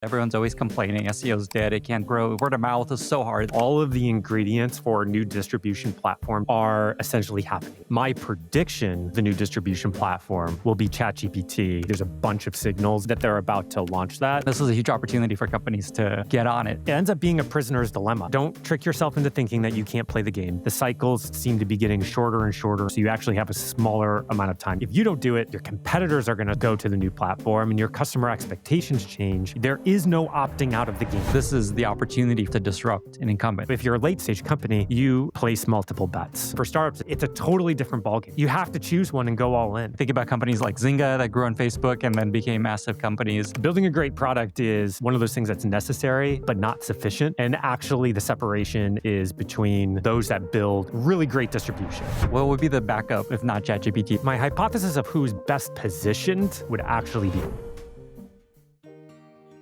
Everyone's always complaining SEO's dead, it can't grow, word of mouth is so hard. All of the ingredients for a new distribution platform are essentially happening. My prediction, the new distribution platform will be ChatGPT. There's a bunch of signals that they're about to launch that. This is a huge opportunity for companies to get on it. It ends up being a prisoner's dilemma. Don't trick yourself into thinking that you can't play the game. The cycles seem to be getting shorter and shorter, so you actually have a smaller amount of time. If you don't do it, your competitors are going to go to the new platform and your customer expectations change. There is no opting out of the game. This is the opportunity to disrupt an incumbent. If you're a late stage company, you place multiple bets. For startups, it's a totally different ballgame. You have to choose one and go all in. Think about companies like Zynga that grew on Facebook and then became massive companies. Building a great product is one of those things that's necessary, but not sufficient. And actually the separation is between those that build really great distribution. What would be the backup if not ChatGPT? My hypothesis of who's best positioned would actually be.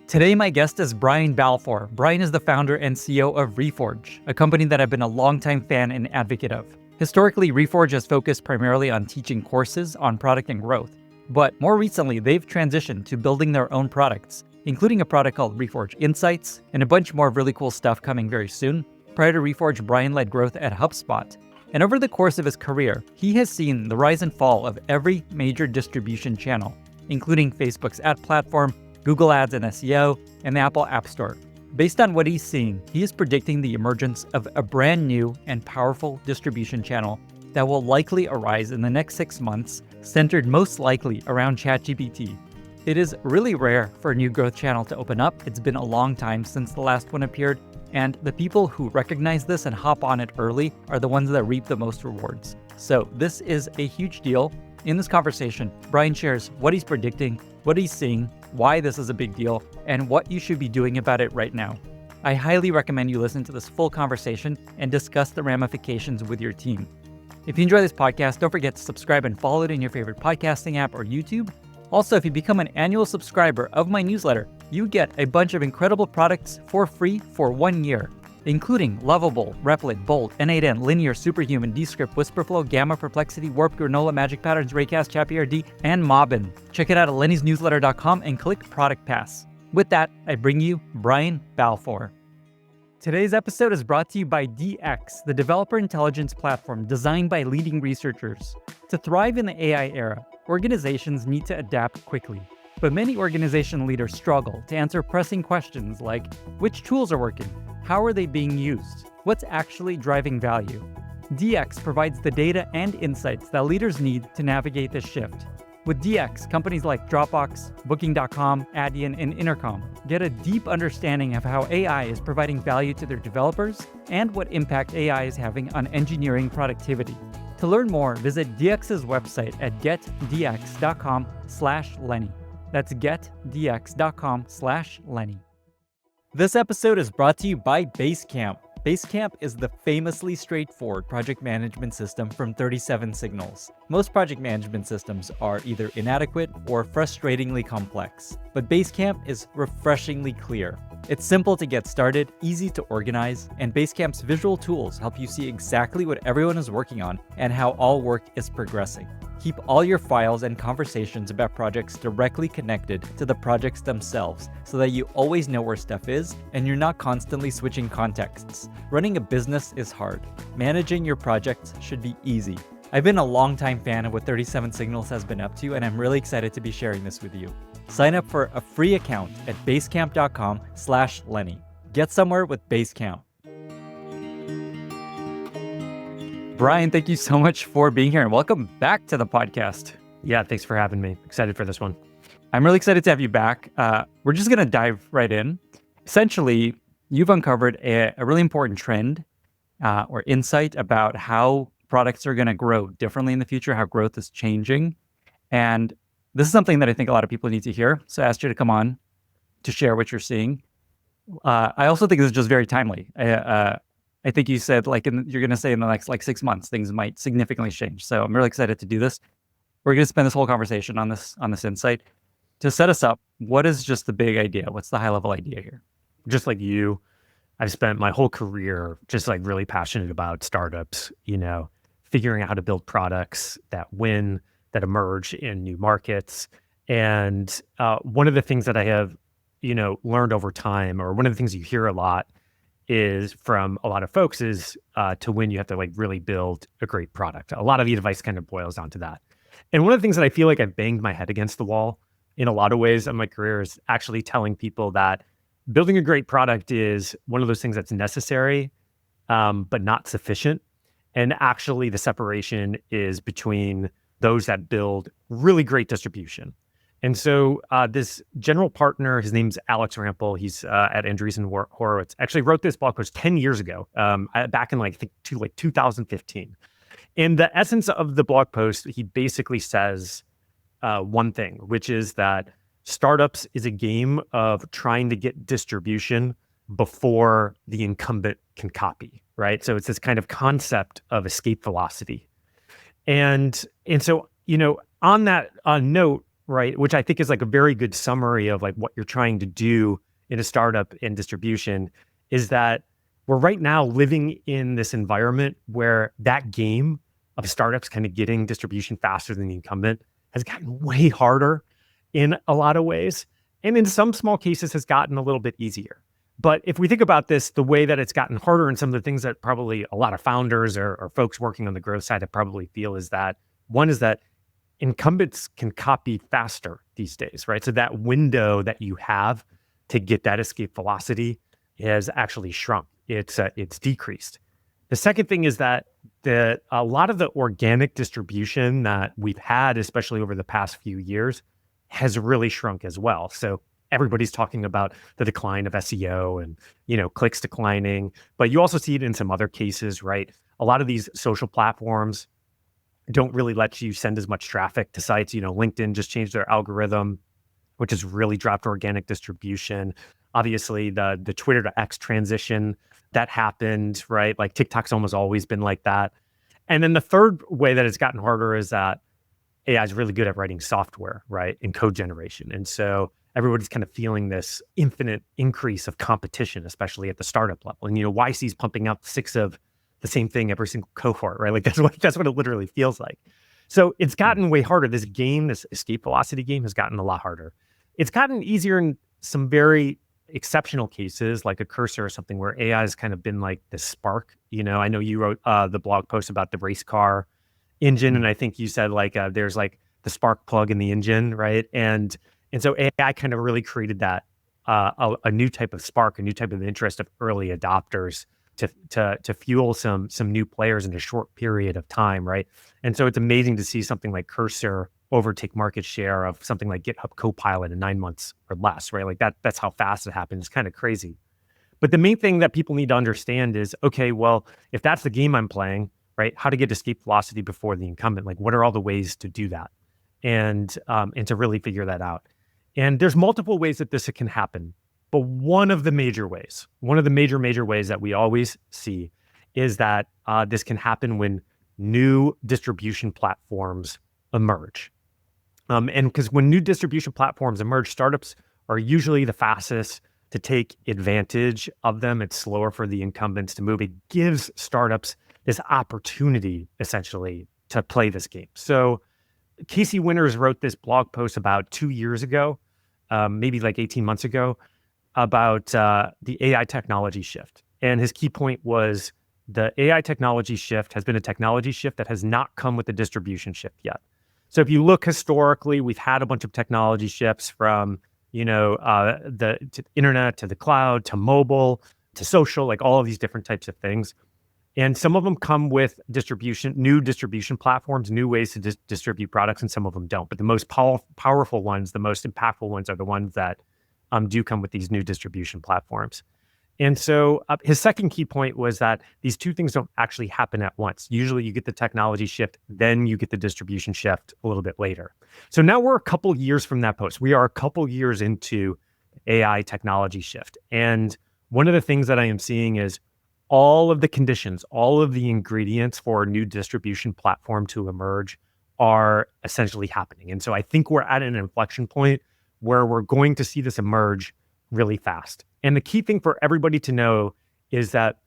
Today, my guest is Brian Balfour. Brian is the founder and CEO of Reforge, a company that I've been a longtime fan and advocate of. Historically, Reforge has focused primarily on teaching courses on product and growth. But more recently, they've transitioned to building their own products, including a product called Reforge Insights, and a bunch more really cool stuff coming very soon. Prior to Reforge, Brian led growth at HubSpot. And over the course of his career, he has seen the rise and fall of every major distribution channel, including Facebook's ad platform, Google Ads and SEO, and the Apple App Store. Based on what he's seeing, he is predicting the emergence of a brand new and powerful distribution channel that will likely arise in the next 6 months, centered most likely around ChatGPT. It is really rare for a new growth channel to open up. It's been a long time since the last one appeared, and the people who recognize this and hop on it early are the ones that reap the most rewards. So this is a huge deal. In this conversation, Brian shares what he's predicting, what he's seeing, why this is a big deal, and what you should be doing about it right now. I highly recommend you listen to this full conversation and discuss the ramifications with your team. If you enjoy this podcast, don't forget to subscribe and follow it in your favorite podcasting app or YouTube. Also, if you become an annual subscriber of my newsletter, you get a bunch of incredible products for free for 1 year, including Lovable, Replit, Bolt, N8N, Linear, Superhuman, Descript, Whisperflow, Gamma, Perplexity, Warp, Granola, Magic Patterns, Raycast, ChatPRD, and Mobbin. Check it out at lennysnewsletter.com and click Product Pass. With that, I bring you Brian Balfour. Today's episode is brought to you by DX, the developer intelligence platform designed by leading researchers. To thrive in the AI era, organizations need to adapt quickly. But many organization leaders struggle to answer pressing questions like, which tools are working? How are they being used? What's actually driving value? DX provides the data and insights that leaders need to navigate this shift. With DX, companies like Dropbox, Booking.com, Adyen, and Intercom get a deep understanding of how AI is providing value to their developers and what impact AI is having on engineering productivity. To learn more, visit DX's website at getdx.com/Lenny. That's getdx.com/Lenny. This episode is brought to you by Basecamp. Basecamp is the famously straightforward project management system from 37 Signals. Most project management systems are either inadequate or frustratingly complex, but Basecamp is refreshingly clear. It's simple to get started, easy to organize, and Basecamp's visual tools help you see exactly what everyone is working on and how all work is progressing. Keep all your files and conversations about projects directly connected to the projects themselves so that you always know where stuff is and you're not constantly switching contexts. Running a business is hard. Managing your projects should be easy. I've been a longtime fan of what 37 Signals has been up to, and I'm really excited to be sharing this with you. Sign up for a free account at basecamp.com/Lenny. Get somewhere with Basecamp. Brian, thank you so much for being here and welcome back to the podcast. Yeah, thanks for having me. Excited for this one. I'm really excited to have you back. We're just going to dive right in. Essentially, you've uncovered a really important trend or insight about how products are going to grow differently in the future, how growth is changing. And this is something that I think a lot of people need to hear. So I asked you to come on to share what you're seeing. I also think this is just very timely. I think you said you're going to say in the next 6 months, things might significantly change. So I'm really excited to do this. We're going to spend this whole conversation on this insight. To set us up, what is just the big idea? What's the high level idea here? Just like you, I've spent my whole career just really passionate about startups, figuring out how to build products that win, that emerge in new markets. And one of the things that I have learned over time, or one of the things you hear a lot is from a lot of folks is to win, you have to like really build a great product. A lot of the advice kind of boils down to that. And one of the things that I feel like I've banged my head against the wall in a lot of ways in my career is actually telling people that building a great product is one of those things that's necessary, but not sufficient. And actually the separation is between those that build really great distribution. And so this general partner, his name's Alex Rampel. He's at Andreessen Horowitz. Actually wrote this blog post 10 years ago, back in I think 2015. And the essence of the blog post, he basically says one thing, which is that startups is a game of trying to get distribution before the incumbent can copy, right? So it's this kind of concept of escape velocity. And so, on that note, right, which I think is like a very good summary of like what you're trying to do in a startup in distribution, is that we're right now living in this environment where that game of startups kind of getting distribution faster than the incumbent has gotten way harder in a lot of ways. And in some small cases has gotten a little bit easier. But if we think about this, the way that it's gotten harder and some of the things that probably a lot of founders or folks working on the growth side that probably feel is that, one is that incumbents can copy faster these days, right? So that window that you have to get that escape velocity has actually shrunk. It's decreased. The second thing is that a lot of the organic distribution that we've had, especially over the past few years, has really shrunk as well. So everybody's talking about the decline of SEO and, clicks declining, but you also see it in some other cases, right? A lot of these social platforms don't really let you send as much traffic to sites. LinkedIn just changed their algorithm, which has really dropped organic distribution. Obviously, the Twitter to X transition that happened, right? Like TikTok's almost always been like that. And then the third way that it's gotten harder is that AI is really good at writing software, right? And code generation. And so everybody's kind of feeling this infinite increase of competition, especially at the startup level. And, YC's pumping out 6 of the same thing every single cohort, right? Like that's what it literally feels like. So it's gotten way harder. This game, this escape velocity game, has gotten a lot harder. It's gotten easier in some very exceptional cases, like a Cursor or something, where AI has kind of been like the spark. I know you wrote the blog post about the race car engine, and I think you said like there's like the spark plug in the engine, right? And so AI kind of really created that a new type of spark, a new type of interest of early adopters to fuel some new players in a short period of time, right? And so it's amazing to see something like Cursor overtake market share of something like GitHub Copilot in 9 months or less, right? Like that's how fast it happens. It's kind of crazy. But the main thing that people need to understand is, okay, well, if that's the game I'm playing, right? How to get escape velocity before the incumbent? Like, what are all the ways to do that? And to really figure that out. And there's multiple ways that this can happen. But one of the major ways that we always see is that this can happen when new distribution platforms emerge. And because when new distribution platforms emerge, startups are usually the fastest to take advantage of them. It's slower for the incumbents to move. It gives startups this opportunity, essentially, to play this game. So Casey Winters wrote this blog post about 2 years ago, maybe like 18 months ago, about the AI technology shift. And his key point was the AI technology shift has been a technology shift that has not come with a distribution shift yet. So if you look historically, we've had a bunch of technology shifts from, the internet to the cloud to mobile to social, like all of these different types of things. And some of them come with new distribution platforms, new ways to distribute products, and some of them don't. But the most powerful ones, the most impactful ones are the ones that do come with these new distribution platforms. And so his second key point was that these two things don't actually happen at once. Usually you get the technology shift, then you get the distribution shift a little bit later. So now we're a couple years from that post. We are a couple years into AI technology shift. And one of the things that I am seeing is all of the conditions, all of the ingredients for a new distribution platform to emerge are essentially happening. And so I think we're at an inflection point where we're going to see this emerge really fast. And the key thing for everybody to know is that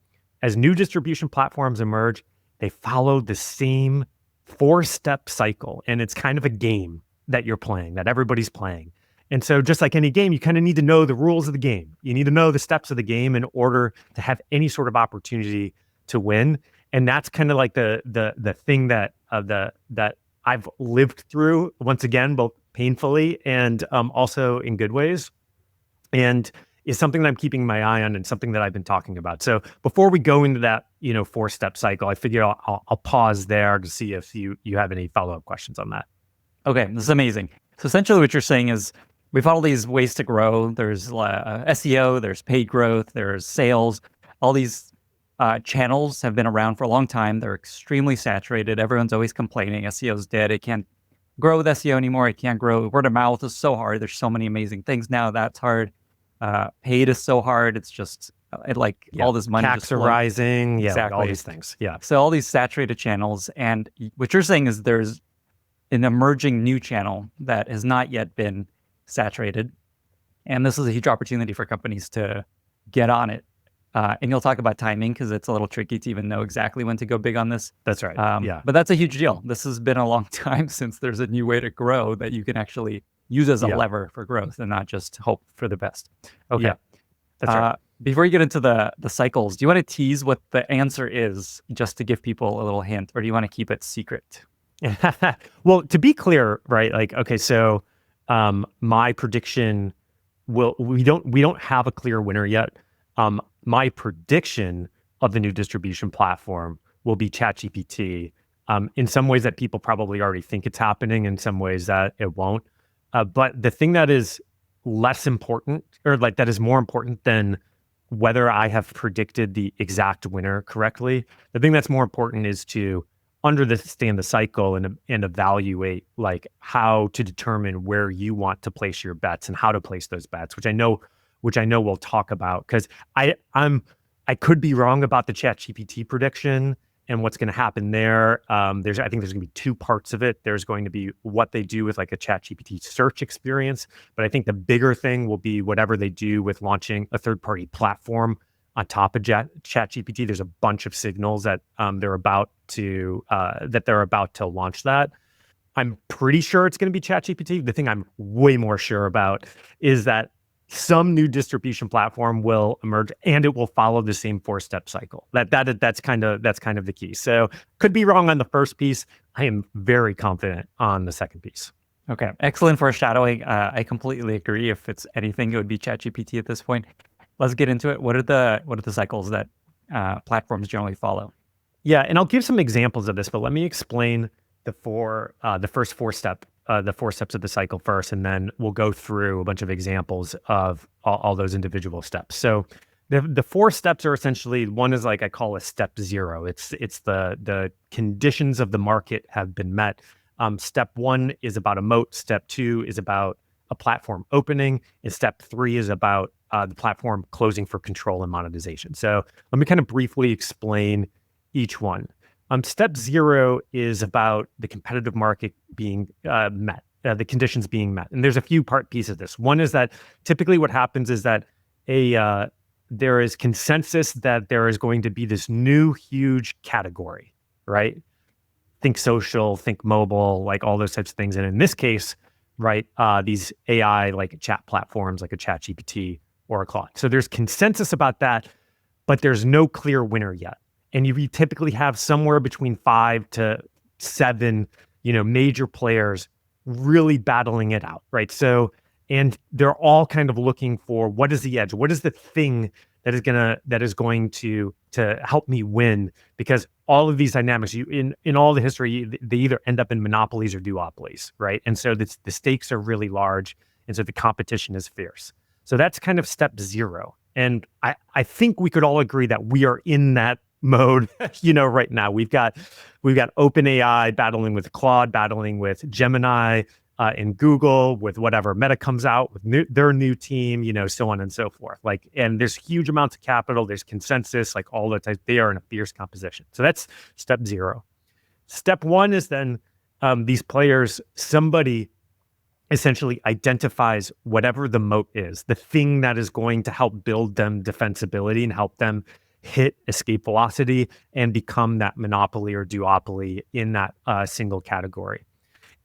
as new distribution platforms emerge, they follow the same 4-step cycle. And it's kind of a game that you're playing, that everybody's playing. And so just like any game, you kind of need to know the rules of the game. You need to know the steps of the game in order to have any sort of opportunity to win. And that's kind of like the thing that I've lived through, once again, both painfully and also in good ways. And is something that I'm keeping my eye on and something that I've been talking about. So before we go into that, 4-step cycle, I figure I'll pause there to see if you have any follow-up questions on that. Okay, this is amazing. So essentially what you're saying is we've all these ways to grow. There's SEO, there's paid growth, there's sales. All these channels have been around for a long time. They're extremely saturated. Everyone's always complaining SEO's dead. It can't grow with SEO anymore. It can't grow. Word of mouth is so hard. There's so many amazing things now. That's hard. Paid is so hard. It's just all this money tax just are rising. Yeah, exactly. all these things. Yeah. So all these saturated channels, and what you're saying is there's an emerging new channel that has not yet been saturated, and this is a huge opportunity for companies to get on it. And you'll talk about timing because it's a little tricky to even know exactly when to go big on this. That's right. Yeah. But that's a huge deal. This has been a long time since there's a new way to grow that you can actually use as a lever for growth and not just hope for the best. Okay. Yeah, that's right. Before you get into the cycles, do you want to tease what the answer is just to give people a little hint, or do you want to keep it secret? Well, to be clear, right? Like, okay, so my prediction we don't have a clear winner yet. My prediction of the new distribution platform will be ChatGPT. In some ways that people probably already think it's happening, in some ways that it won't. But the thing that is less important, or like that is more important than whether I have predicted the exact winner correctly, the thing that's more important is to understand the cycle and evaluate like how to determine where you want to place your bets and how to place those bets, which I know we'll talk about, because I could be wrong about the ChatGPT prediction and what's going to happen there. I think there's going to be two parts of it. There's going to be what they do with like a ChatGPT search experience, but I think the bigger thing will be whatever they do with launching a third-party platform on top of ChatGPT. There's a bunch of signals that they're about to launch that. I'm pretty sure it's going to be ChatGPT. The thing I'm way more sure about is that some new distribution platform will emerge, and it will follow the same 4-step cycle. That's kind of the key. So could be wrong on the first piece. I am very confident on the second piece. Okay, excellent foreshadowing. I completely agree. If it's anything, it would be ChatGPT at this point. Let's get into it. What are the cycles that platforms generally follow? Yeah, and I'll give some examples of this, but let me explain the first 4-step. The 4 steps of the cycle first, and then we'll go through a bunch of examples of all those individual steps. So the 4 steps are essentially, one is like I call a step 0. It's the conditions of the market have been met. Step 1 is about a moat. Step 2 is about a platform opening, and step 3 is about the platform closing for control and monetization. So let me kind of briefly explain each one. Step 0 is about the competitive market being met, the conditions being met. And there's a few pieces of this. One is that typically what happens is that there is consensus that there is going to be this new huge category, right? Think social, think mobile, like all those types of things. And in this case, right, these AI like chat platforms like a ChatGPT or a Claude. So there's consensus about that, but there's no clear winner yet. And you typically have somewhere between 5 to 7, major players really battling it out, right? So, and they're all kind of looking for what is the edge, what is the thing that is going to help me win? Because all of these dynamics, in all the history, they either end up in monopolies or duopolies, right? And so the stakes are really large, and so the competition is fierce. So that's kind of step 0. And I think we could all agree that we are in that mode, right now. We've got OpenAI battling with Claude, battling with Gemini, and Google with whatever Meta comes out with their new team, so on and so forth. Like, and there's huge amounts of capital, there's consensus, like all the types, they are in a fierce competition. So that's step 0. Step 1 is then these players, somebody essentially identifies whatever the moat is, the thing that is going to help build them defensibility and help them hit escape velocity and become that monopoly or duopoly in that single category.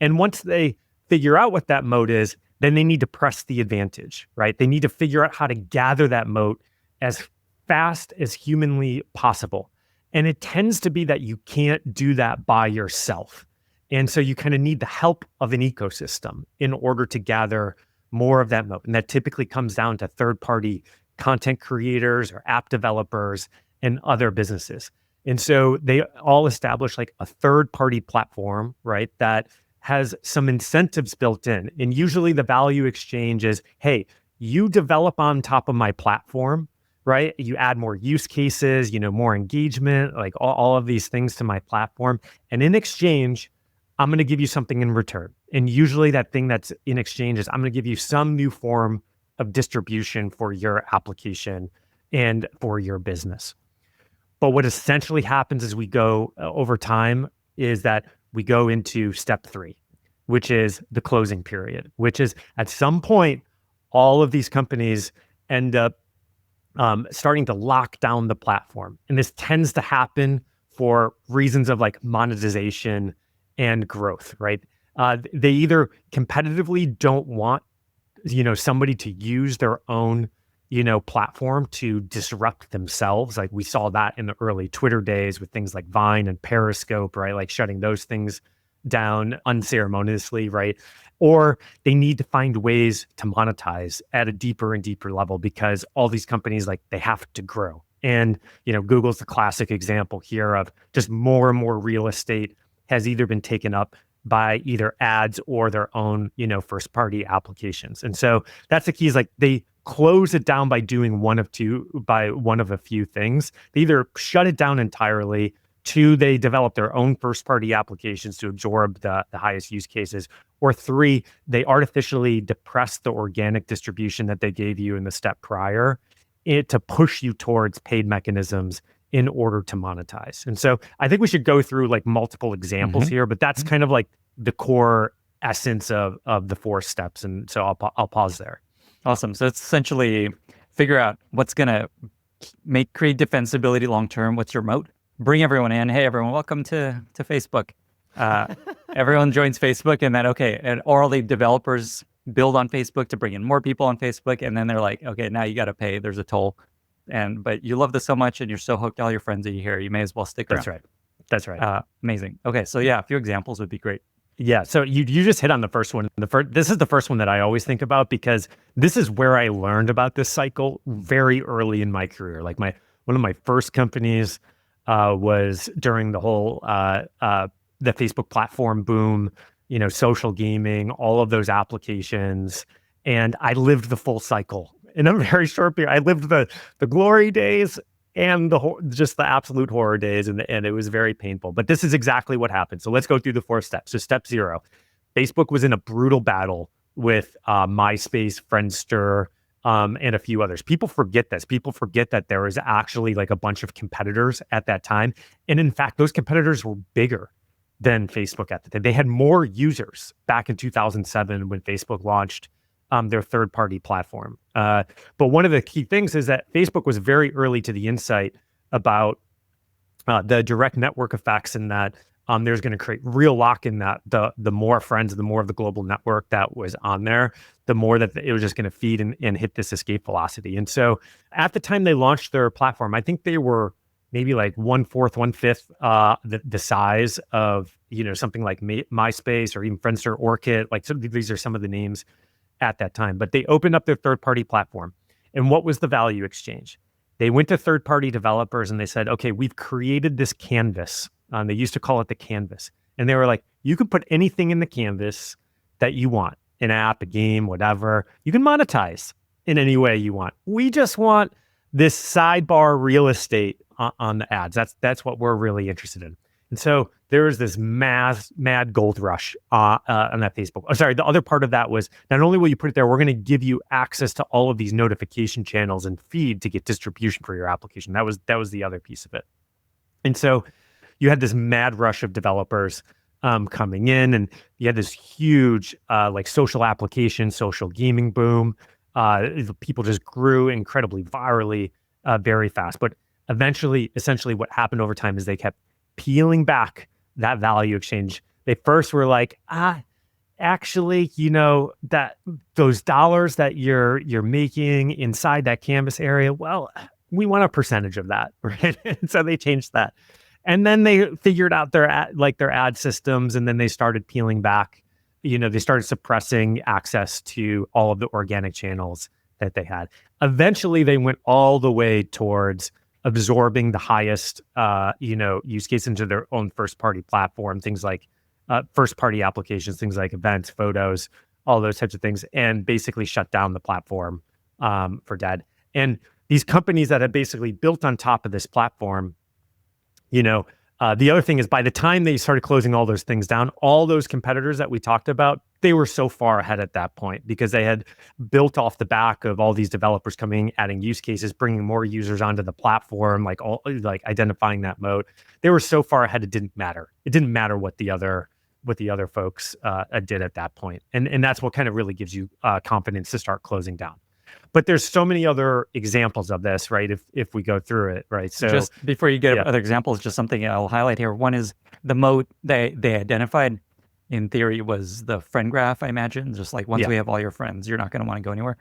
And once they figure out what that moat is, then they need to press the advantage, right? They need to figure out how to gather that moat as fast as humanly possible. And it tends to be that you can't do that by yourself. And so you kind of need the help of an ecosystem in order to gather more of that moat. And that typically comes down to third-party content creators or app developers and other businesses. And so they all establish like a third-party platform, right, that has some incentives built in. And usually the value exchange is, hey, you develop on top of my platform, right? You add more use cases, more engagement, like all of these things to my platform. And in exchange, I'm going to give you something in return. And usually that thing that's in exchange is I'm going to give you some new form of distribution for your application and for your business. But what essentially happens as we go over time is that we go into step 3, which is the closing period, which is at some point, all of these companies end up starting to lock down the platform. And this tends to happen for reasons of like monetization and growth, right? They either competitively don't want, somebody to use their own, platform to disrupt themselves. Like we saw that in the early Twitter days with things like Vine and Periscope, right? Like shutting those things down unceremoniously, right? Or they need to find ways to monetize at a deeper and deeper level because all these companies, like they have to grow. And, Google's the classic example here of just more and more real estate has either been taken up by either ads or their own, first party applications. And so that's the key is like they close it down by doing one of a few things. They either shut it down entirely, 2, they develop their own first party applications to absorb the highest use cases, or 3, they artificially depress the organic distribution that they gave you in the step prior to push you towards paid mechanisms in order to monetize. And so I think we should go through like multiple examples here, but that's kind of like the core essence of the 4 steps. And so I'll pause there. Awesome. So it's essentially figure out what's going to create defensibility long-term. What's your moat? Bring everyone in. Hey, everyone, welcome to Facebook. Everyone joins Facebook and then, and all the developers build on Facebook to bring in more people on Facebook. And then they're like, okay, now you got to pay. There's a toll. But you love this so much and you're so hooked, all your friends are here. You may as well stick around. That's right. Amazing. Okay. So yeah, a few examples would be great. Yeah. So you just hit on the first one. This is the first one that I always think about because this is where I learned about this cycle very early in my career. Like one of my first companies was during the whole the Facebook platform boom, social gaming, all of those applications, and I lived the full cycle in a very short period. I lived the glory days and just the absolute horror days, and it was very painful. But this is exactly what happened. So let's go through the 4 steps. So step 0, Facebook was in a brutal battle with MySpace, Friendster, and a few others. People forget this. People forget that there was actually like a bunch of competitors at that time. And in fact, those competitors were bigger than Facebook at the time. They had more users back in 2007 when Facebook launched their third-party platform. But one of the key things is that Facebook was very early to the insight about the direct network effects and that there's going to create real lock in that the more friends, the more of the global network that was on there, the more that it was just going to feed and hit this escape velocity. And so at the time they launched their platform, I think they were maybe like 1/4, 1/5 the size of, something like MySpace or even Friendster, Orkut. Like these are some of the names at that time. But they opened up their third-party platform. And what was the value exchange? They went to third-party developers and they said, okay, we've created this canvas. They used to call it the canvas. And they were like, you can put anything in the canvas that you want, an app, a game, whatever. You can monetize in any way you want. We just want this sidebar real estate on the ads. That's what we're really interested in. And so there was this mad gold rush on that Facebook. Oh, sorry, the other part of that was not only will you put it there, we're going to give you access to all of these notification channels and feed to get distribution for your application. That was the other piece of it. And so you had this mad rush of developers coming in, and you had this huge like social application, social gaming boom. People just grew incredibly virally very fast. But eventually, essentially what happened over time is they kept peeling back that value exchange. They first were like, actually, that those dollars that you're making inside that canvas area, well, we want a percentage of that, right? And so they changed that. And then they figured out their ad systems, and then they started peeling back. They started suppressing access to all of the organic channels that they had. Eventually, they went all the way towards absorbing the highest, use case into their own first-party platform, things like first-party applications, things like events, photos, all those types of things, and basically shut down the platform for dead. And these companies that had basically built on top of this platform, the other thing is, by the time they started closing all those things down, all those competitors that we talked about, they were so far ahead at that point because they had built off the back of all these developers coming, adding use cases, bringing more users onto the platform, like identifying that mode. They were so far ahead, it didn't matter. It didn't matter what the other folks did at that point. And that's what kind of really gives you confidence to start closing down. But there's so many other examples of this, right? If we go through it, right? So just before you get other examples, just something I'll highlight here. One is the mode they identified in theory was the friend graph, I imagine. Just like once we have all your friends, you're not going to want to go anywhere.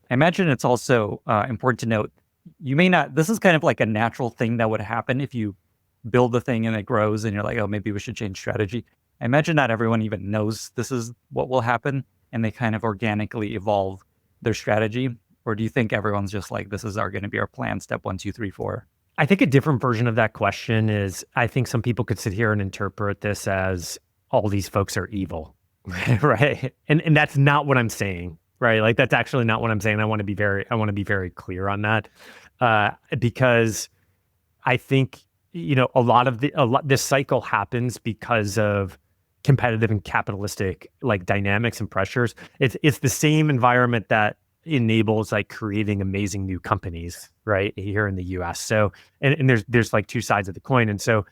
I imagine it's also important to note, you may not, this is kind of like a natural thing that would happen if you build the thing and it grows and you're like, oh, maybe we should change strategy. I imagine not everyone even knows this is what will happen, and they kind of organically evolve their strategy. Or do you think everyone's just like, this is going to be our plan, step 1, 2, 3, 4? I think a different version of that question is, I think some people could sit here and interpret this as all these folks are evil, right? And that's not what I'm saying, right? Like, that's actually not what I'm saying. I want to be very clear on that, because I think, this cycle happens because of competitive and capitalistic like dynamics and pressures. It's the same environment that enables like creating amazing new companies right here in the US. So and there's like two sides of the coin. And so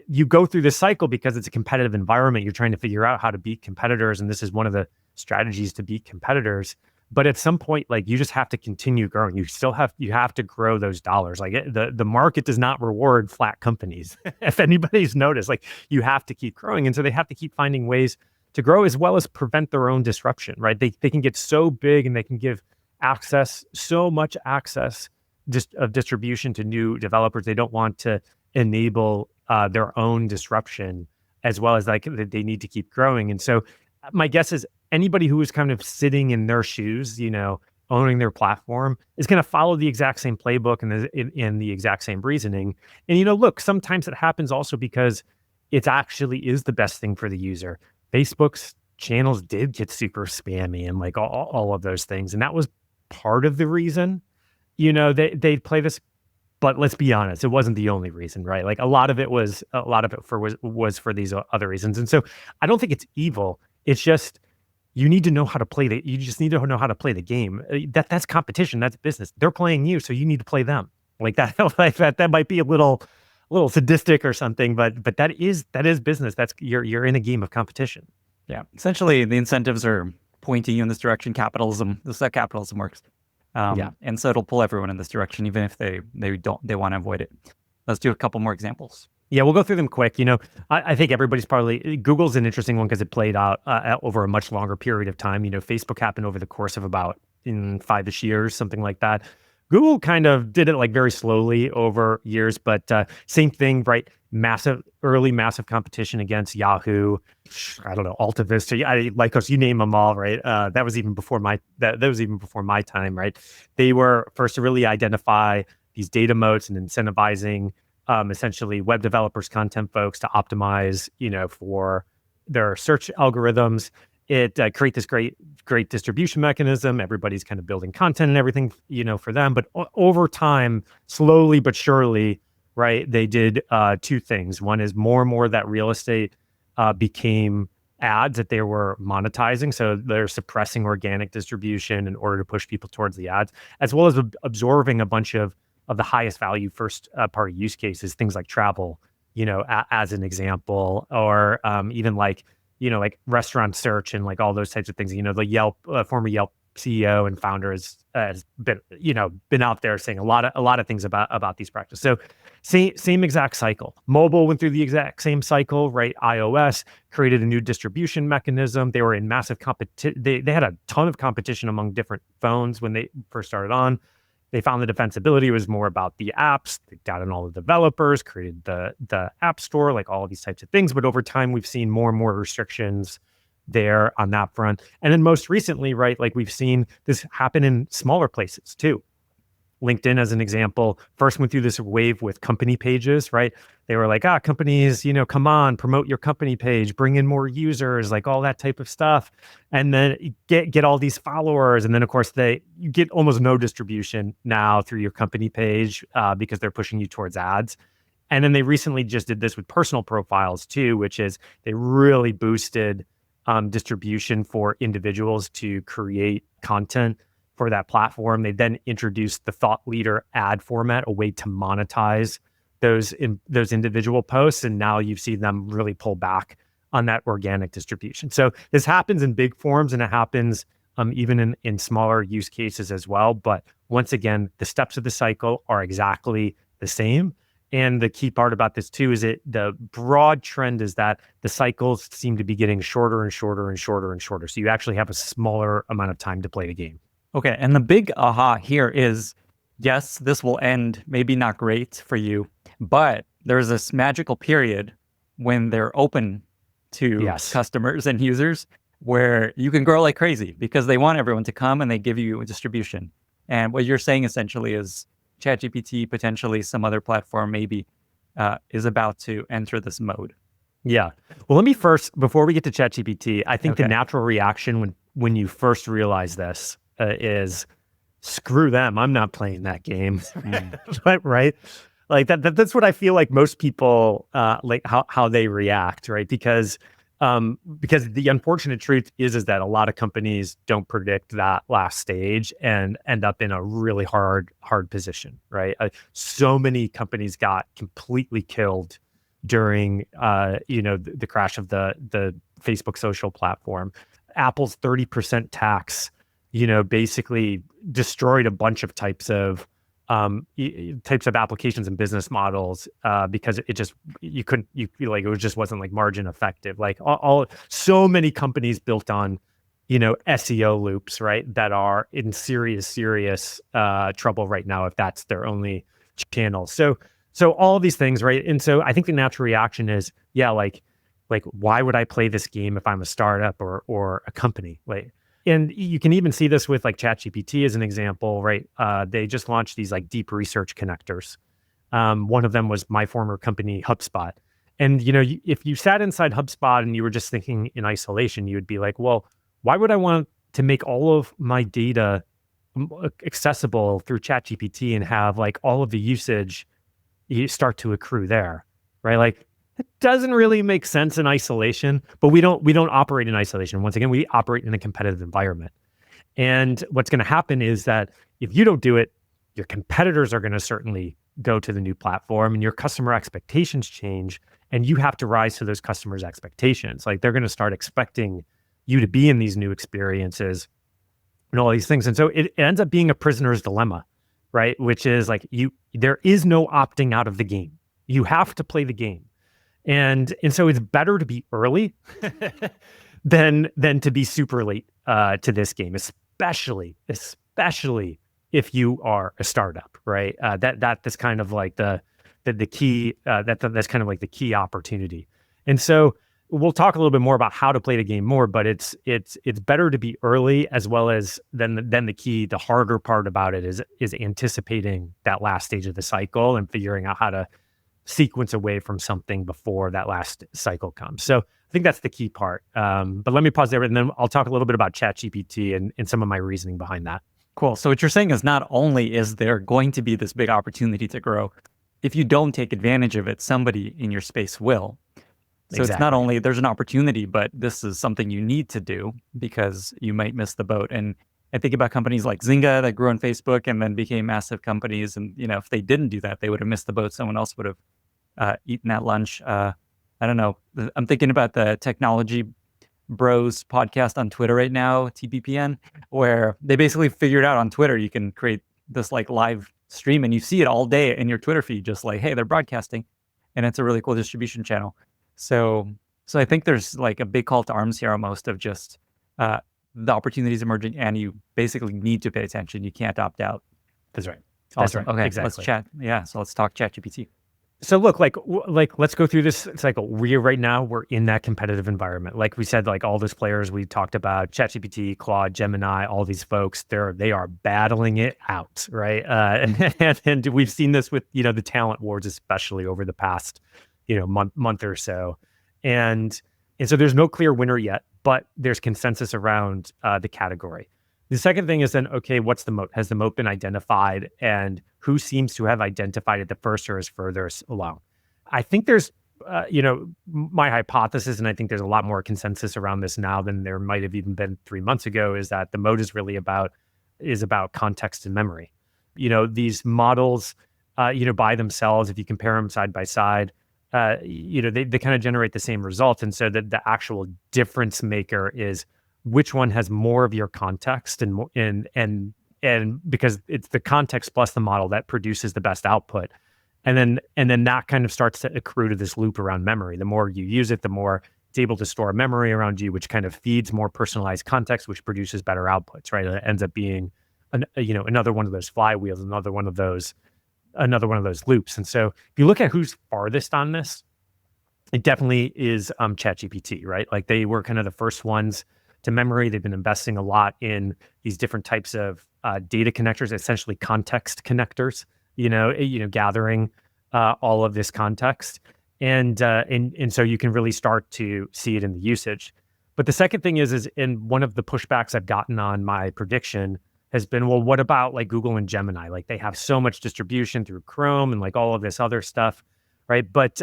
you go through this cycle because it's a competitive environment. You're trying to figure out how to beat competitors, and this is one of the strategies to beat competitors. But at some point, like, you just have to continue growing. You have to grow those dollars. Like, the market does not reward flat companies. If anybody's noticed, like, you have to keep growing. And so they have to keep finding ways to grow as well as prevent their own disruption, right? They can get so big and they can give so much access of distribution to new developers. They don't want to enable their own disruption, as well as like they need to keep growing. And so my guess is anybody who is kind of sitting in their shoes, owning their platform, is going to follow the exact same playbook and in the exact same reasoning. And, look, sometimes it happens also because it actually is the best thing for the user. Facebook's channels did get super spammy and like all of those things. And that was part of the reason, they play this. But let's be honest, it wasn't the only reason, right? Like, a lot of it was for these other reasons. And so I don't think it's evil. It's just, you need to know how to play you just need to know how to play the game. That's competition. That's business. They're playing you, so you need to play them. Like that. Like that might be a little sadistic or something, but that is business. That's you're in a game of competition. Yeah. Essentially, the incentives are pointing you in this direction. Capitalism. This is how capitalism works. And so it'll pull everyone in this direction, even if they want to avoid it. Let's do a couple more examples. Yeah, we'll go through them quick. I think everybody's Google's an interesting one because it played out over a much longer period of time. Facebook happened over the course of about 5-ish years, something like that. Google kind of did it like very slowly over years, but same thing, right? Early massive competition against Yahoo. I don't know, AltaVista, Lycos, you name them all, right? That was even before my time, right? They were first to really identify these data moats and incentivizing essentially web developers, content folks to optimize, for their search algorithms. It create this great distribution mechanism. Everybody's kind of building content and everything, for them. But over time, slowly but surely, right, they did two things. One is more and more that real estate became ads that they were monetizing. So they're suppressing organic distribution in order to push people towards the ads, as well as absorbing a bunch of the highest value first party use cases, things like travel, as an example, or even like restaurant search and like all those types of things. The former Yelp CEO and founder has been out there saying a lot of things about these practices. So Same exact cycle. Mobile went through the exact same cycle, right? iOS created a new distribution mechanism. They were in massive competition. They had a ton of competition among different phones when they first started on. They found the defensibility was more about the apps. They got in all the developers, created the app store, like all of these types of things. But over time, we've seen more and more restrictions there on that front. And then most recently, right, like we've seen this happen in smaller places too. LinkedIn, as an example, first went through this wave with company pages, right? They were like, companies, come on, promote your company page, bring in more users, like all that type of stuff. And then get all these followers. And then, of course, you get almost no distribution now through your company page because they're pushing you towards ads. And then they recently just did this with personal profiles too, which is they really boosted distribution for individuals to create content for that platform. They then introduced the thought leader ad format, a way to monetize those individual posts. And now you see them really pull back on that organic distribution. So this happens in big forms, and it happens even in smaller use cases as well. But once again, the steps of the cycle are exactly the same. And the key part about this too is the broad trend is that the cycles seem to be getting shorter and shorter and shorter and shorter. So you actually have a smaller amount of time to play the game. Okay, and the big aha here is, yes, this will end maybe not great for you, but there's this magical period when they're open to customers and users where you can grow like crazy because they want everyone to come and they give you a distribution. And what you're saying essentially is ChatGPT, potentially some other platform maybe, is about to enter this mode. Yeah. Well, let me first, before we get to ChatGPT, I think the natural reaction when you first realize this is screw them. I'm not playing that game. Right? Like that's what I feel like most people like how they react, right? Because the unfortunate truth is that a lot of companies don't predict that last stage and end up in a really hard position, right? So many companies got completely killed during the crash of the Facebook social platform. Apple's 30% tax basically destroyed a bunch of types of applications and business models because it just wasn't like margin effective. Like so many companies built on SEO loops, right, that are in serious trouble right now if that's their only channel. So all of these things, right? And so I think the natural reaction is, like why would I play this game if I'm a startup or a company? And you can even see this with like ChatGPT as an example, right? They just launched these like deep research connectors. One of them was my former company, HubSpot. And, if you sat inside HubSpot and you were just thinking in isolation, you would be like, well, why would I want to make all of my data accessible through ChatGPT and have like all of the usage you start to accrue there, right? Like, it doesn't really make sense in isolation, but we don't operate in isolation. Once again, we operate in a competitive environment. And what's going to happen is that if you don't do it, your competitors are going to certainly go to the new platform and your customer expectations change and you have to rise to those customers' expectations. Like they're going to start expecting you to be in these new experiences and all these things. And so it ends up being a prisoner's dilemma, right? Which is like there is no opting out of the game. You have to play the game. And so it's better to be early than to be super late to this game, especially if you are a startup, right? That's kind of like the key. That's kind of like the key opportunity. And so we'll talk a little bit more about how to play the game more, but it's better to be early as well as then the key. The harder part about it is anticipating that last stage of the cycle and figuring out how to sequence away from something before that last cycle comes. So I think that's the key part. But let me pause there and then I'll talk a little bit about ChatGPT and some of my reasoning behind that. Cool. So what you're saying is not only is there going to be this big opportunity to grow, if you don't take advantage of it, somebody in your space will. So It's not only there's an opportunity, but this is something you need to do because you might miss the boat. And I think about companies like Zynga that grew on Facebook and then became massive companies. And, if they didn't do that, they would have missed the boat. Someone else would have eaten that lunch. I don't know. I'm thinking about the Technology Bros podcast on Twitter right now, TBPN, where they basically figured out on Twitter, you can create this like live stream, and you see it all day in your Twitter feed, just like, hey, they're broadcasting, and it's a really cool distribution channel. So I think there's like a big call to arms here almost of just the opportunities emerging, and you basically need to pay attention. You can't opt out. That's right. Awesome. That's right. Okay, Exactly. let's chat. Yeah, so let's talk ChatGPT. So look, like let's go through this cycle. We're in that competitive environment. Like we said, like all those players we talked about, ChatGPT, Claude, Gemini, all these folks, they are battling it out, right? And we've seen this with the talent wars, especially over the past month or so, and so there's no clear winner yet, but there's consensus around the category. The second thing is then, okay, what's the moat? Has the moat been identified, and who seems to have identified it the first or is furthest along? I think there's, my hypothesis, and I think there's a lot more consensus around this now than there might have even been 3 months ago, is that the moat is really about context and memory. These models, by themselves, if you compare them side by side, they kind of generate the same results. And so the actual difference maker is which one has more of your context and because it's the context plus the model that produces the best output. And then that kind of starts to accrue to this loop around memory. The more you use it, the more it's able to store memory around you, which kind of feeds more personalized context, which produces better outputs, right? It ends up being another one of those flywheels, another one of those loops. And so if you look at who's farthest on this, it definitely is ChatGPT, right? Like they were kind of the first ones to memory. They've been investing a lot in these different types of data connectors, essentially context connectors, gathering all of this context. And so you can really start to see it in the usage. But the second thing is in one of the pushbacks I've gotten on my prediction has been, well, what about like Google and Gemini? Like they have so much distribution through Chrome and like all of this other stuff, right? But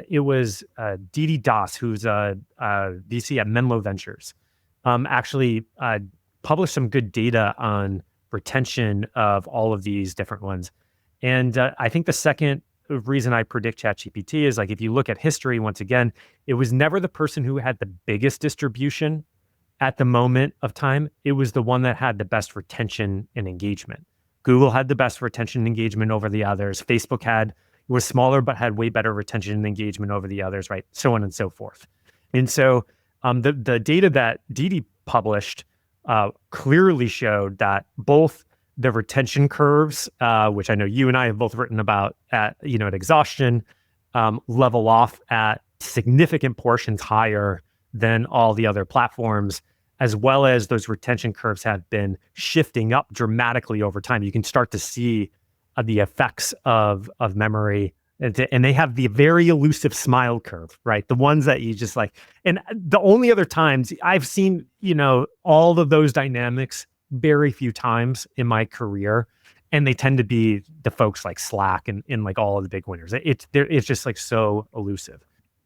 it was Didi Das, who's a VC at Menlo Ventures, actually published some good data on retention of all of these different ones. And I think the second reason I predict ChatGPT is like, if you look at history, once again, it was never the person who had the biggest distribution at the moment of time. It was the one that had the best retention and engagement. Google had the best retention and engagement over the others. Facebook was smaller, but had way better retention and engagement over the others, right? So on and so forth. And so the data that Didi published clearly showed that both the retention curves, which I know you and I have both written about at exhaustion, level off at significant portions higher than all the other platforms, as well as those retention curves have been shifting up dramatically over time. You can start to see the effects of memory. And they have the very elusive smile curve, right? The ones that you just like. And the only other times I've seen, all of those dynamics very few times in my career. And they tend to be the folks like Slack and like all of the big winners. It's just like so elusive.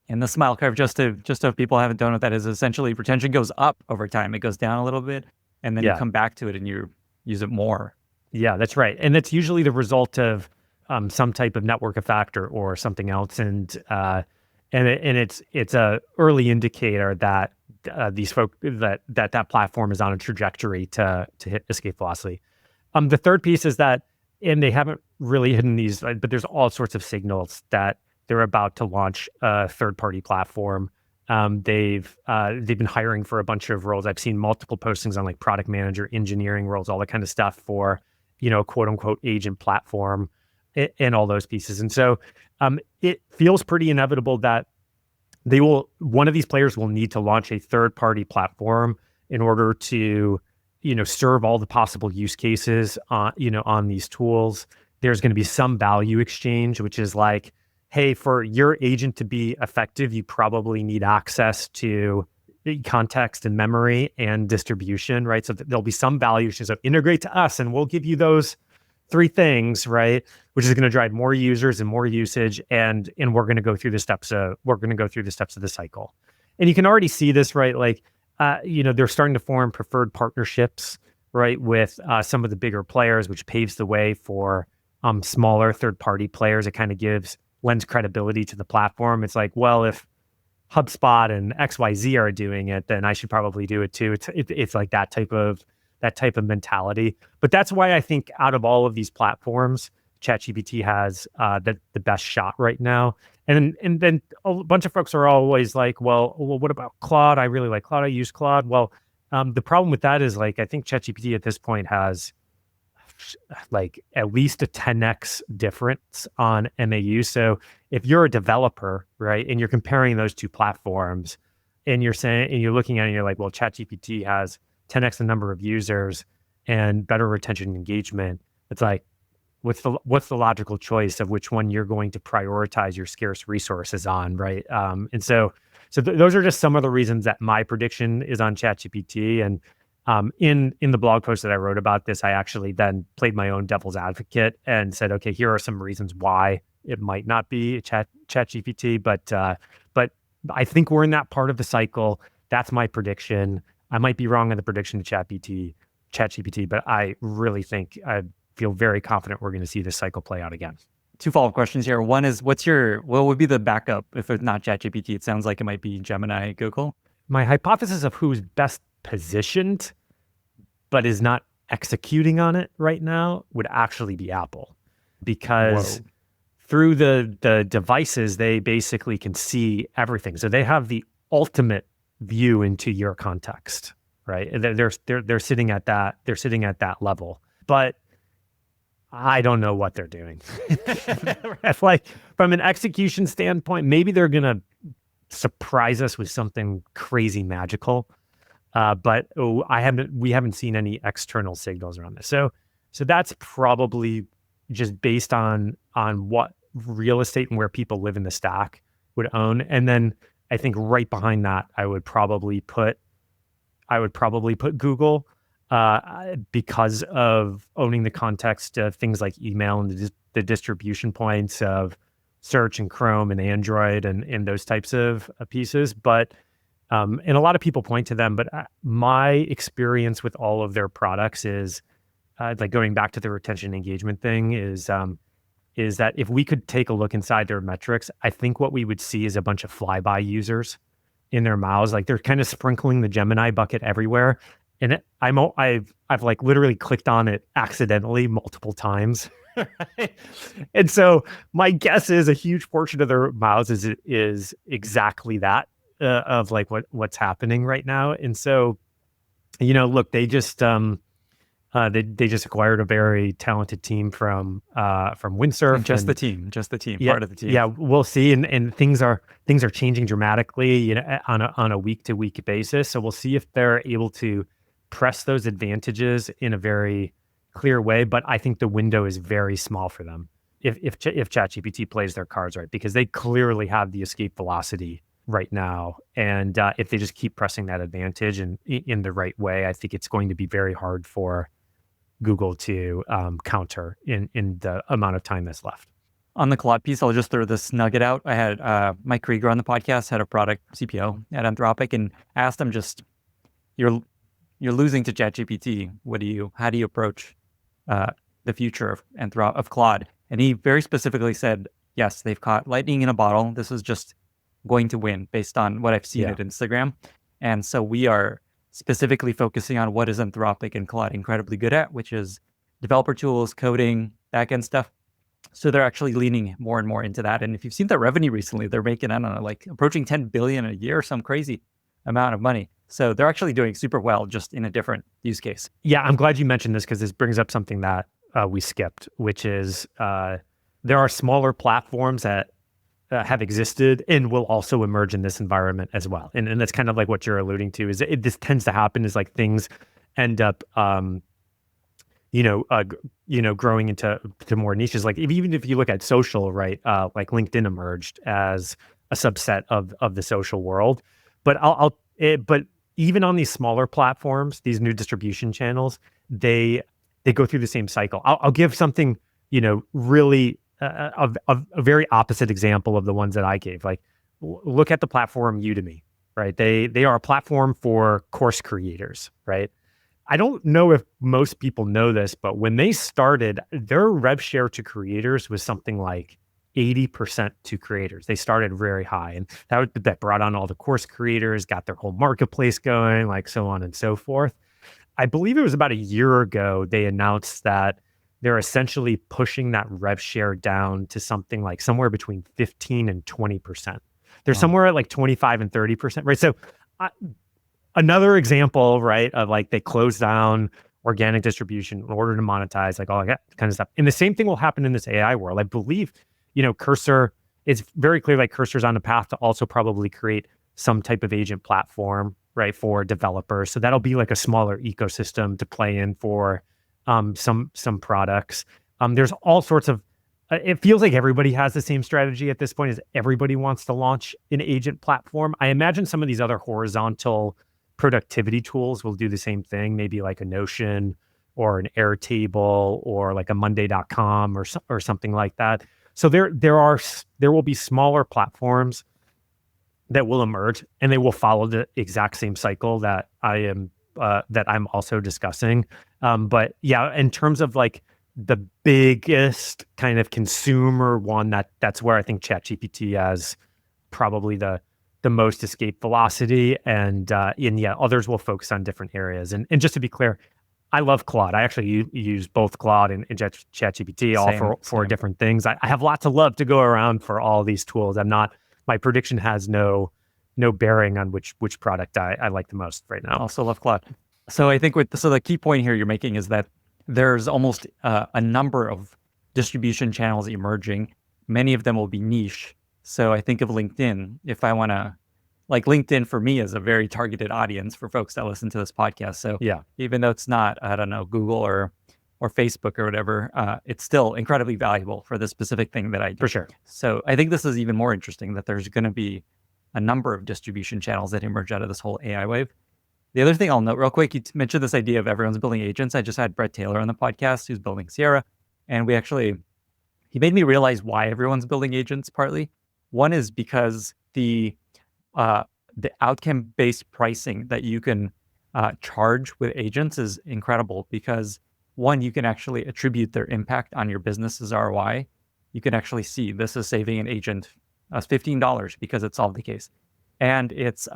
And the smile curve, just so people haven't done what that is, essentially retention goes up over time. It goes down a little bit, and then you come back to it and you use it more. Yeah, that's right. And it's usually the result of some type of network effect or something else, and it's a early indicator that these folks that platform is on a trajectory to hit escape velocity. The third piece is that, and they haven't really hidden these, but there's all sorts of signals that they're about to launch a third-party platform. They've been hiring for a bunch of roles. I've seen multiple postings on like product manager, engineering roles, all that kind of stuff for quote unquote agent platform. And all those pieces. And so it feels pretty inevitable that one of these players will need to launch a third-party platform in order to, serve all the possible use cases on these tools. There's going to be some value exchange, which is like, hey, for your agent to be effective, you probably need access to context and memory and distribution, right? So there'll be some value. So integrate to us and we'll give you those 3 things, right? Which is going to drive more users and more usage, and we're going to go through the steps of the cycle. And you can already see this, right? Like, they're starting to form preferred partnerships, right, with some of the bigger players, which paves the way for smaller third-party players. It kind of lends credibility to the platform. It's like, well, if HubSpot and XYZ are doing it, then I should probably do it too. It's like that type of mentality. But that's why I think out of all of these platforms, ChatGPT has the best shot right now. And then a bunch of folks are always like, well, what about Claude? I really like Claude. I use Claude. Well, the problem with that is like, I think ChatGPT at this point has like at least a 10x difference on MAU. So if you're a developer, right, and you're comparing those two platforms, and you're saying, and you're looking at it, and you're like, well, ChatGPT has 10x the number of users and better retention and engagement. It's like, what's the logical choice of which one you're going to prioritize your scarce resources on, right? Those are just some of the reasons that my prediction is on ChatGPT. And in the blog post that I wrote about this, I actually then played my own devil's advocate and said, okay, here are some reasons why it might not be ChatGPT, but I think we're in that part of the cycle. That's my prediction. I might be wrong on the prediction to ChatGPT, but I really think I feel very confident we're going to see this cycle play out again. Two follow-up questions here. One is, what would be the backup if it's not ChatGPT? It sounds like it might be Gemini, Google. My hypothesis of who's best positioned, but is not executing on it right now, would actually be Apple, because through the devices, they basically can see everything. So they have the ultimate view into your context, right? They're sitting at that. They're sitting at that level, but I don't know what they're doing. Like from an execution standpoint, maybe they're gonna surprise us with something crazy magical, but we haven't seen any external signals around this. So that's probably just based on what real estate and where people live in the stack would own. And then I think right behind that, I would probably put Google, because of owning the context of things like email and the distribution points of search and Chrome and Android and those types of pieces. But and a lot of people point to them, but my experience with all of their products is like going back to the retention engagement thing is that if we could take a look inside their metrics, I think what we would see is a bunch of flyby users in their mouths. Like they're kind of sprinkling the Gemini bucket everywhere. And I've like literally clicked on it accidentally multiple times. Right? And so my guess is a huge portion of their mouths is exactly that, of like what's happening right now. And so, look, they just they just acquired a very talented team from Windsurf. Just the team, yeah, part of the team. Yeah, we'll see. And things are changing dramatically, on a week to week basis. So we'll see if they're able to press those advantages in a very clear way. But I think the window is very small for them if ChatGPT plays their cards right, because they clearly have the escape velocity right now. And if they just keep pressing that advantage and in the right way, I think it's going to be very hard for Google to counter in the amount of time that's left. On the Claude piece, I'll just throw this nugget out. I had Mike Krieger on the podcast, head of product CPO at Anthropic, and asked him, just you're losing to ChatGPT. How do you approach the future of Claude? And he very specifically said, yes, they've caught lightning in a bottle. This is just going to win based on what I've seen at Instagram. And so we are specifically focusing on what is Anthropic and Claude incredibly good at, which is developer tools, coding, backend stuff. So they're actually leaning more and more into that. And if you've seen their revenue recently, they're making, I don't know, like approaching 10 billion a year, some crazy amount of money. So they're actually doing super well, just in a different use case. Yeah, I'm glad you mentioned this, because this brings up something that we skipped, which is there are smaller platforms that have existed and will also emerge in this environment as well. And that's kind of like what you're alluding to, is this tends to happen is like things end up, growing into more niches. Like even if you look at social, right? Like LinkedIn emerged as a subset of the social world, but but even on these smaller platforms, these new distribution channels, they go through the same cycle. I'll give something, really a very opposite example of the ones that I gave. Like, look at the platform Udemy, right? They are a platform for course creators, right? I don't know if most people know this, but when they started, their rev share to creators was something like 80% to creators. They started very high, and that brought on all the course creators, got their whole marketplace going, like so on and so forth. I believe it was about a year ago they announced that they're essentially pushing that rev share down to something like somewhere between 15 and 20%. They're somewhere at like 25 and 30%, right? So another example, right, of like they close down organic distribution in order to monetize, like all that kind of stuff. And the same thing will happen in this AI world. I believe, Cursor, it's very clear like Cursor's on the path to also probably create some type of agent platform, right, for developers. So that'll be like a smaller ecosystem to play in for some products. There's all sorts of, it feels like everybody has the same strategy at this point, is everybody wants to launch an agent platform. I imagine some of these other horizontal productivity tools will do the same thing, maybe like a Notion or an Airtable or like a Monday.com or something like that. So there will be smaller platforms that will emerge, and they will follow the exact same cycle that I'm also discussing. But yeah, in terms of like the biggest kind of consumer one, that's where I think ChatGPT has probably the most escape velocity, and others will focus on different areas. And just to be clear, I love Claude. I actually use both Claude and ChatGPT all for different things. I have lots of love to go around for all these tools. My prediction has no bearing on which product I like the most right now. Also love Claude. So I think the key point here you're making is that there's almost a number of distribution channels emerging. Many of them will be niche. So I think of LinkedIn. If I want to, like LinkedIn for me is a very targeted audience for folks that listen to this podcast. So yeah, even though it's not, I don't know, Google or Facebook or whatever, it's still incredibly valuable for the specific thing that I do. For sure. So I think this is even more interesting that there's going to be a number of distribution channels that emerge out of this whole AI wave. The other thing I'll note real quick, you mentioned this idea of everyone's building agents. I just had Brett Taylor on the podcast who's building Sierra. And he made me realize why everyone's building agents partly. One is because the outcome-based pricing that you can charge with agents is incredible, because one, you can actually attribute their impact on your business's ROI. You can actually see this is saving an agent $15 because it solved the case. And it's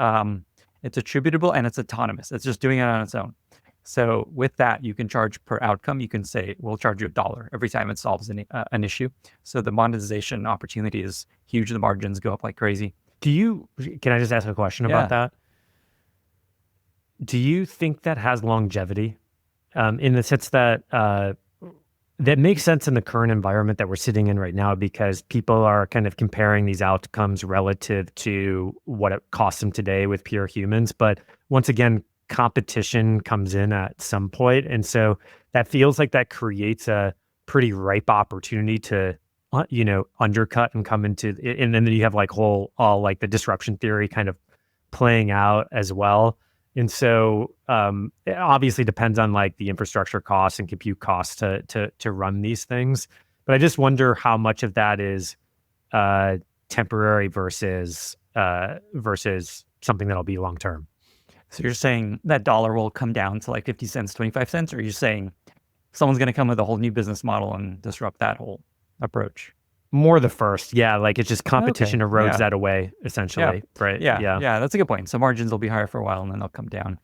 attributable and it's autonomous. It's just doing it on its own. So with that, you can charge per outcome. You can say, we'll charge you $1 every time it solves an issue. So the monetization opportunity is huge. The margins go up like crazy. Can I just ask a question about that? Do you think that has longevity? In the sense that that makes sense in the current environment that we're sitting in right now, because people are kind of comparing these outcomes relative to what it costs them today with pure humans. But once again, competition comes in at some point. And so that feels like that creates a pretty ripe opportunity to, undercut and come into, and then you have like all like the disruption theory kind of playing out as well. And so it obviously depends on like the infrastructure costs and compute costs to run these things. But I just wonder how much of that is temporary versus something that'll be long term. So you're saying that dollar will come down to like 50 cents, 25 cents, or are you saying someone's going to come with a whole new business model and disrupt that whole approach? More the first. Yeah, like it's just competition erodes that away, essentially. Yeah. Right. Yeah, that's a good point. So margins will be higher for a while and then they'll come down.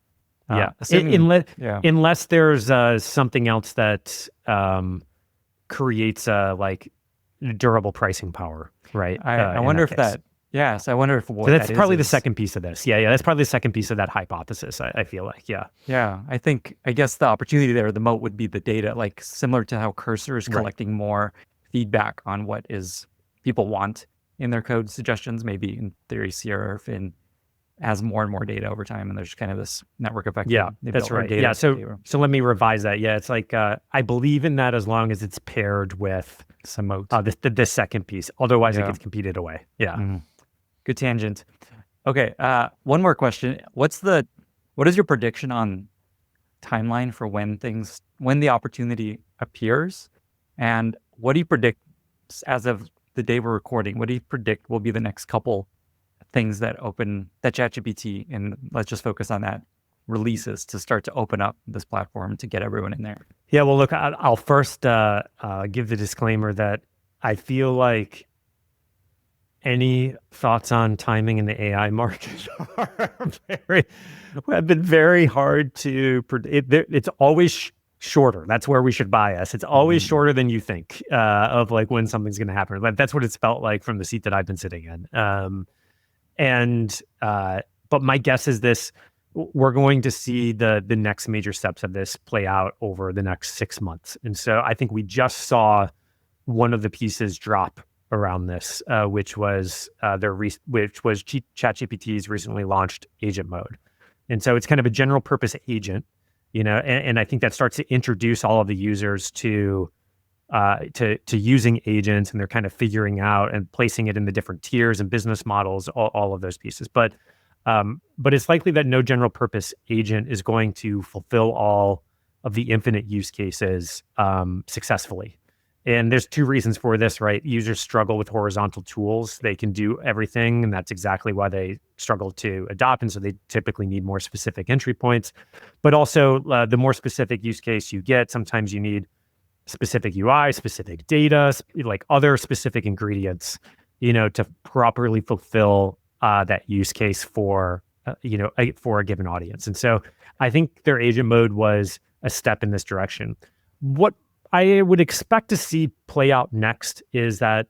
Unless there's something else that creates like durable pricing power, right? I wonder if that. Yeah, so I wonder if what that's probably the second piece of this. Yeah, that's probably the second piece of that hypothesis. I feel like, yeah. I guess the opportunity there, the moat would be the data, like similar to how Cursor is collecting more feedback on what is people want in their code suggestions. Maybe in theory, Sierra has more and more data over time, and there's kind of this network effect. Yeah, that's right. Yeah, so let me revise that. Yeah, it's like I believe in that as long as it's paired with some moat. The second piece. Otherwise, it gets competed away. Yeah. Mm-hmm. Good tangent. Okay, one more question. What is your prediction on timeline for when the opportunity appears, and what do you predict as of the day we're recording? What do you predict will be the next couple things that ChatGPT, and let's just focus on that, releases to start to open up this platform to get everyone in there? Yeah, well, look, I'll first give the disclaimer that I feel like any thoughts on timing in the AI market have been very hard to predict. It's always shorter. That's where we should bias. It's always shorter than you think of like when something's going to happen. Like that's what it's felt like from the seat that I've been sitting in. But my guess is this: we're going to see the next major steps of this play out over the next 6 months. And so I think we just saw one of the pieces drop around this, which was ChatGPT's recently launched agent mode. And so it's kind of a general purpose agent, and I think that starts to introduce all of the users to using agents, and they're kind of figuring out and placing it in the different tiers and business models, all of those pieces. But it's likely that no general purpose agent is going to fulfill all of the infinite use cases successfully. And there's two reasons for this, right? Users struggle with horizontal tools. They can do everything, and that's exactly why they struggle to adopt. And so they typically need more specific entry points. But also, the more specific use case you get, sometimes you need specific UI, specific data, like other specific ingredients, to properly fulfill that use case for a given audience. And so I think their agent mode was a step in this direction. What I would expect to see play out next is that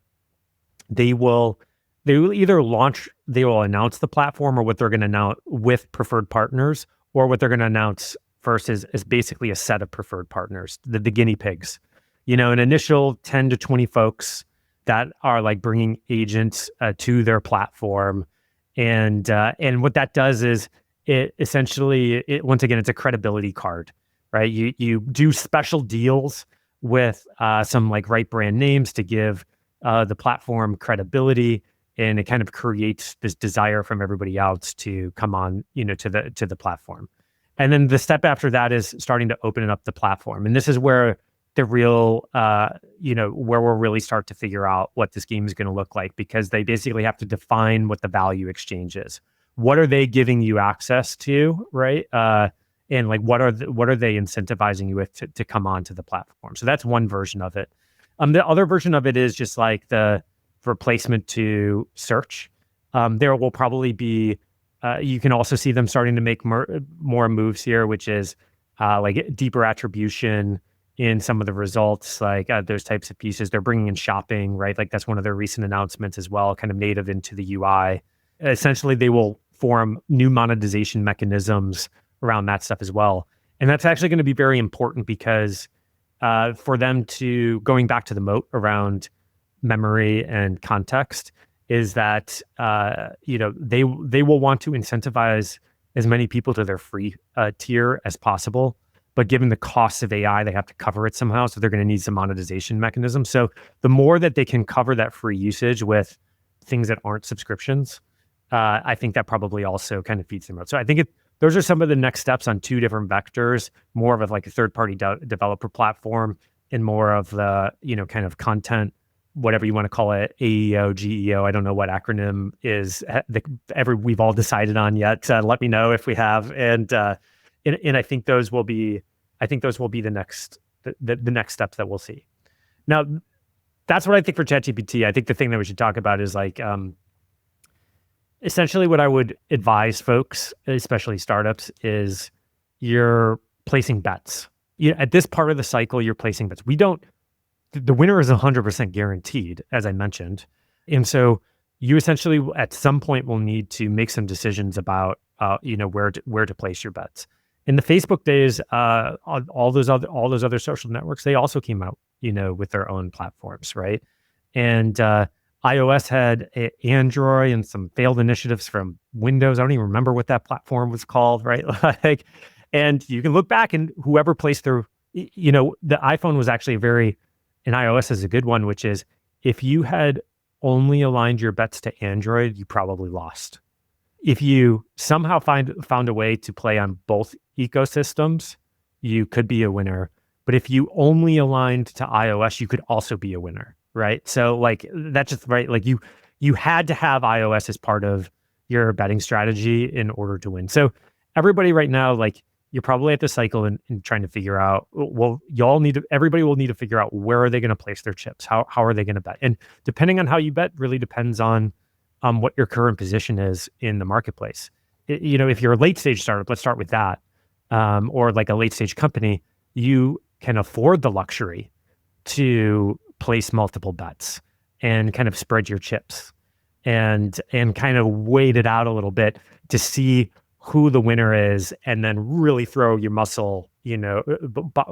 they will announce the platform, or what they're going to announce with preferred partners, or what they're going to announce first is basically a set of preferred partners, the guinea pigs, an initial 10 to 20 folks that are like bringing agents to their platform. And what that does is it essentially, once again, it's a credibility card, right? You do special deals with some like right brand names to give the platform credibility, and it kind of creates this desire from everybody else to come on, to the platform. And then the step after that is starting to open up the platform, and this is where the real, where we'll really start to figure out what this game is going to look like, because they basically have to define what the value exchange is. What are they giving you access to, right? And like, what are they incentivizing you with to come onto the platform? So that's one version of it. The other version of it is just like the replacement to search. There will probably be, you can also see them starting to make more moves here, which is like deeper attribution in some of the results, like those types of pieces. They're bringing in shopping, right? Like that's one of their recent announcements as well, kind of native into the UI. Essentially, they will form new monetization mechanisms around that stuff as well. And that's actually going to be very important, because for them to, going back to the moat around memory and context, is that they will want to incentivize as many people to their free tier as possible. But given the costs of AI, they have to cover it somehow. So they're going to need some monetization mechanisms. So the more that they can cover that free usage with things that aren't subscriptions, I think that probably also kind of feeds them out. So I think those are some of the next steps on two different vectors, more of like a third-party developer platform, and more of the, kind of content, whatever you want to call it, AEO, GEO. I don't know what acronym is we've all decided on yet. Let me know if we have. And I think those will be the next steps that we'll see. Now, that's what I think for ChatGPT. I think the thing that we should talk about is like, essentially what I would advise folks, especially startups, is you're placing bets. At this part of the cycle, you're placing bets. The winner is 100% guaranteed, as I mentioned. And so you essentially at some point will need to make some decisions about, where to place your bets. In the Facebook days, all those other social networks, they also came out, with their own platforms, right? And iOS had Android and some failed initiatives from Windows. I don't even remember what that platform was called, right? And you can look back, and whoever placed the iPhone was actually and iOS is a good one, which is if you had only aligned your bets to Android, you probably lost. If you somehow found a way to play on both ecosystems, you could be a winner. But if you only aligned to iOS, you could also be a winner, right? So like that's just right. Like you had to have iOS as part of your betting strategy in order to win. So everybody right now, like you're probably at the cycle and trying to figure out, well, everybody will need to figure out where are they going to place their chips? How are they going to bet? And depending on how you bet really depends on what your current position is in the marketplace. If you're a late stage startup, let's start with that, or like a late stage company, you can afford the luxury to place multiple bets and kind of spread your chips and kind of wait it out a little bit to see who the winner is, and then really throw your muscle,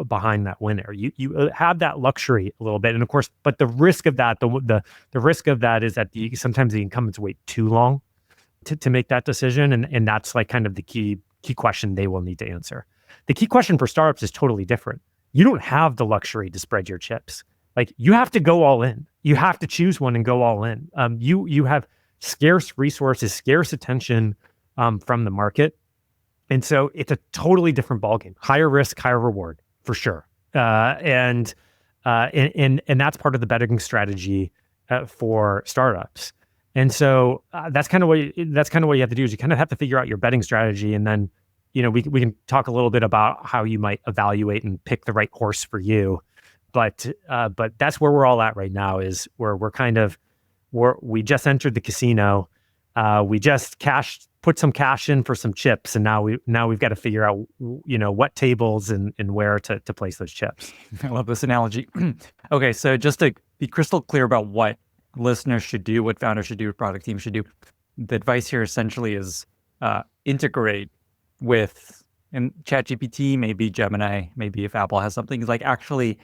behind that winner. You have that luxury a little bit, and of course, but the risk of that, the risk of that is that sometimes the incumbents wait too long to make that decision, and that's like kind of the key question they will need to answer. The key question for startups is totally different. You don't have the luxury to spread your chips. Like, you have to go all in. You have to choose one and go all in. You have scarce resources, scarce attention from the market. And so it's a totally different ballgame. Higher risk, higher reward, for sure. And that's part of the betting strategy for startups. And so that's kind of what you have to do, is you kind of have to figure out your betting strategy, and then we can talk a little bit about how you might evaluate and pick the right horse for you. But that's where we're all at right now, is where we just entered the casino. We just put some cash in for some chips, and now we've got to figure out what tables and where to place those chips. I love this analogy. Okay, so just to be crystal clear about what listeners should do, what founders should do, what product teams should do, the advice here essentially is integrate with, and ChatGPT, maybe Gemini, maybe if Apple has something, is like actually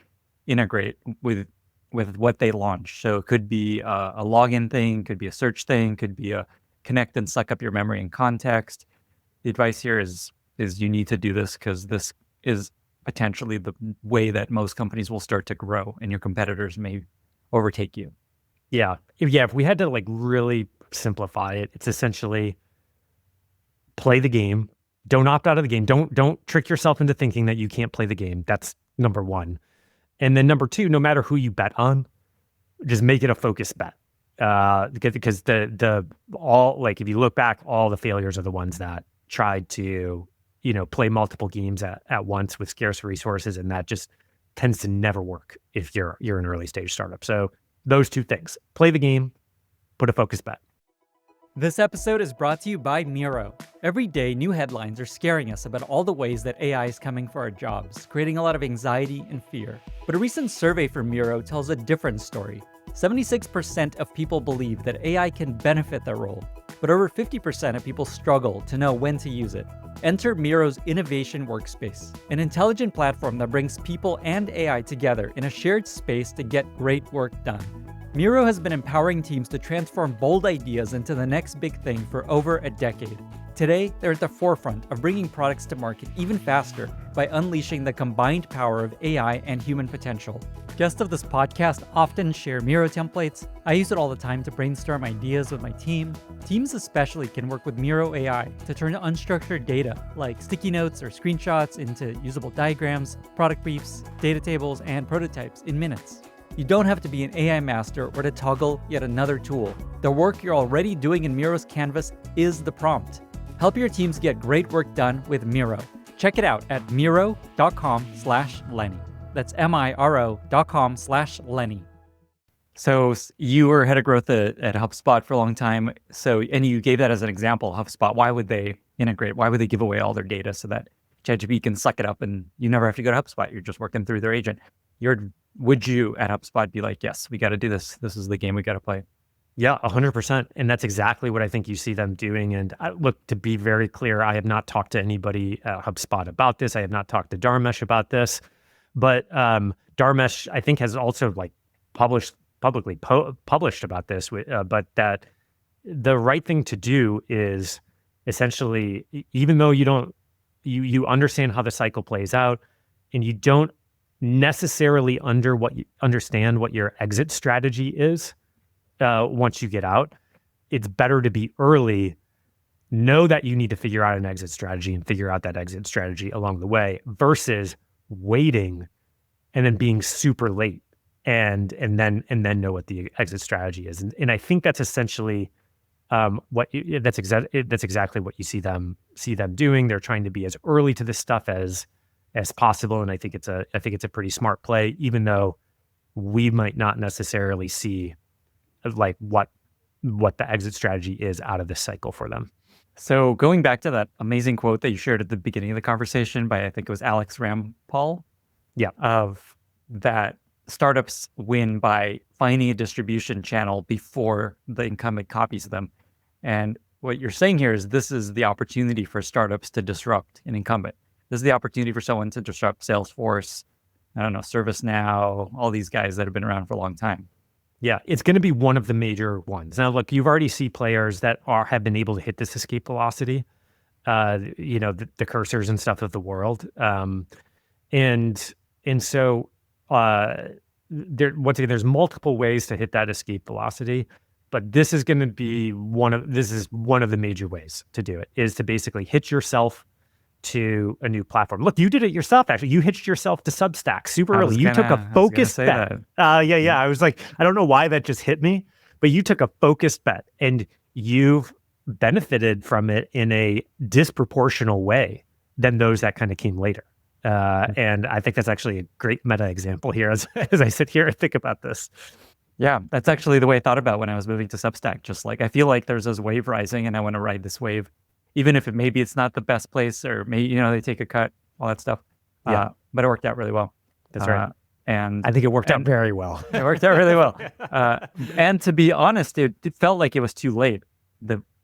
integrate with what they launch. So it could be a login thing, could be a search thing, could be a connect and suck up your memory and context. The advice here is you need to do this, because this is potentially the way that most companies will start to grow, and your competitors may overtake you. Yeah. If we had to like really simplify it, it's essentially play the game. Don't opt out of the game. Don't trick yourself into thinking that you can't play the game. That's number one. And then number two, no matter who you bet on, just make it a focused bet. Because if you look back, all the failures are the ones that tried to, play multiple games at once with scarce resources, and that just tends to never work if you're an early stage startup. So those two things: play the game, put a focused bet. This episode is brought to you by Miro. Every day, new headlines are scaring us about all the ways that AI is coming for our jobs, creating a lot of anxiety and fear. But a recent survey from Miro tells a different story. 76% of people believe that AI can benefit their role, but over 50% of people struggle to know when to use it. Enter Miro's Innovation Workspace, an intelligent platform that brings people and AI together in a shared space to get great work done. Miro has been empowering teams to transform bold ideas into the next big thing for over a decade. Today, they're at the forefront of bringing products to market even faster by unleashing the combined power of AI and human potential. Guests of this podcast often share Miro templates. I use it all the time to brainstorm ideas with my team. Teams especially can work with Miro AI to turn unstructured data like sticky notes or screenshots into usable diagrams, product briefs, data tables, and prototypes in minutes. You don't have to be an AI master or to toggle yet another tool. The work you're already doing in Miro's canvas is the prompt. Help your teams get great work done with Miro. Check it out at miro.com/Lenny. That's miro.com/Lenny. So you were head of growth at HubSpot for a long time. And you gave that as an example, HubSpot. Why would they integrate? Why would they give away all their data so that ChatGPT can suck it up and you never have to go to HubSpot? You're just working through their agent. Would you at HubSpot be like, yes, we got to do this. This is the game we got to play? Yeah, 100%. And that's exactly what I think you see them doing. And look, to be very clear, I have not talked to anybody at HubSpot about this. I have not talked to Dharmesh about this. But Dharmesh, I think, has also like publicly published about this. But that the right thing to do is essentially, even though you understand how the cycle plays out, and you don't necessarily understand what your exit strategy is once you get out, it's better to be early, know that you need to figure out an exit strategy and figure out that exit strategy along the way, versus waiting and then being super late and then know what the exit strategy is. And I think that's essentially that's exactly what you see them doing. They're trying to be as early to this stuff as possible, and I think it's a pretty smart play, even though we might not necessarily see like what the exit strategy is out of this cycle for them. So going back to that amazing quote that you shared at the beginning of the conversation by, I think it was Alex Rampal, of that startups win by finding a distribution channel before the incumbent copies them. And what you're saying here is this is the opportunity for startups to disrupt an incumbent. This is the opportunity for someone to disrupt Salesforce, I don't know, ServiceNow, all these guys that have been around for a long time. Yeah, it's going to be one of the major ones. Now, look, you've already seen players that have been able to hit this escape velocity, the cursors and stuff of the world. And so once again, there's multiple ways to hit that escape velocity, but this is going to be one of the major ways to do it, is to basically hitch yourself to a new platform. Look, you did it yourself, actually. You hitched yourself to Substack super early. You took a focused bet. I was like, I don't know why that just hit me, but you took a focused bet and you've benefited from it in a disproportional way than those that kind of came later. And I think that's actually a great meta example here as I sit here and think about this. Yeah, that's actually the way I thought about when I was moving to Substack. Just like, I feel like there's this wave rising and I want to ride this wave, even if maybe it's not the best place, or maybe, they take a cut, all that stuff. Yeah. But it worked out really well. That's right. And I think it worked out very well. It worked out really well. And to be honest, it felt like it was too late.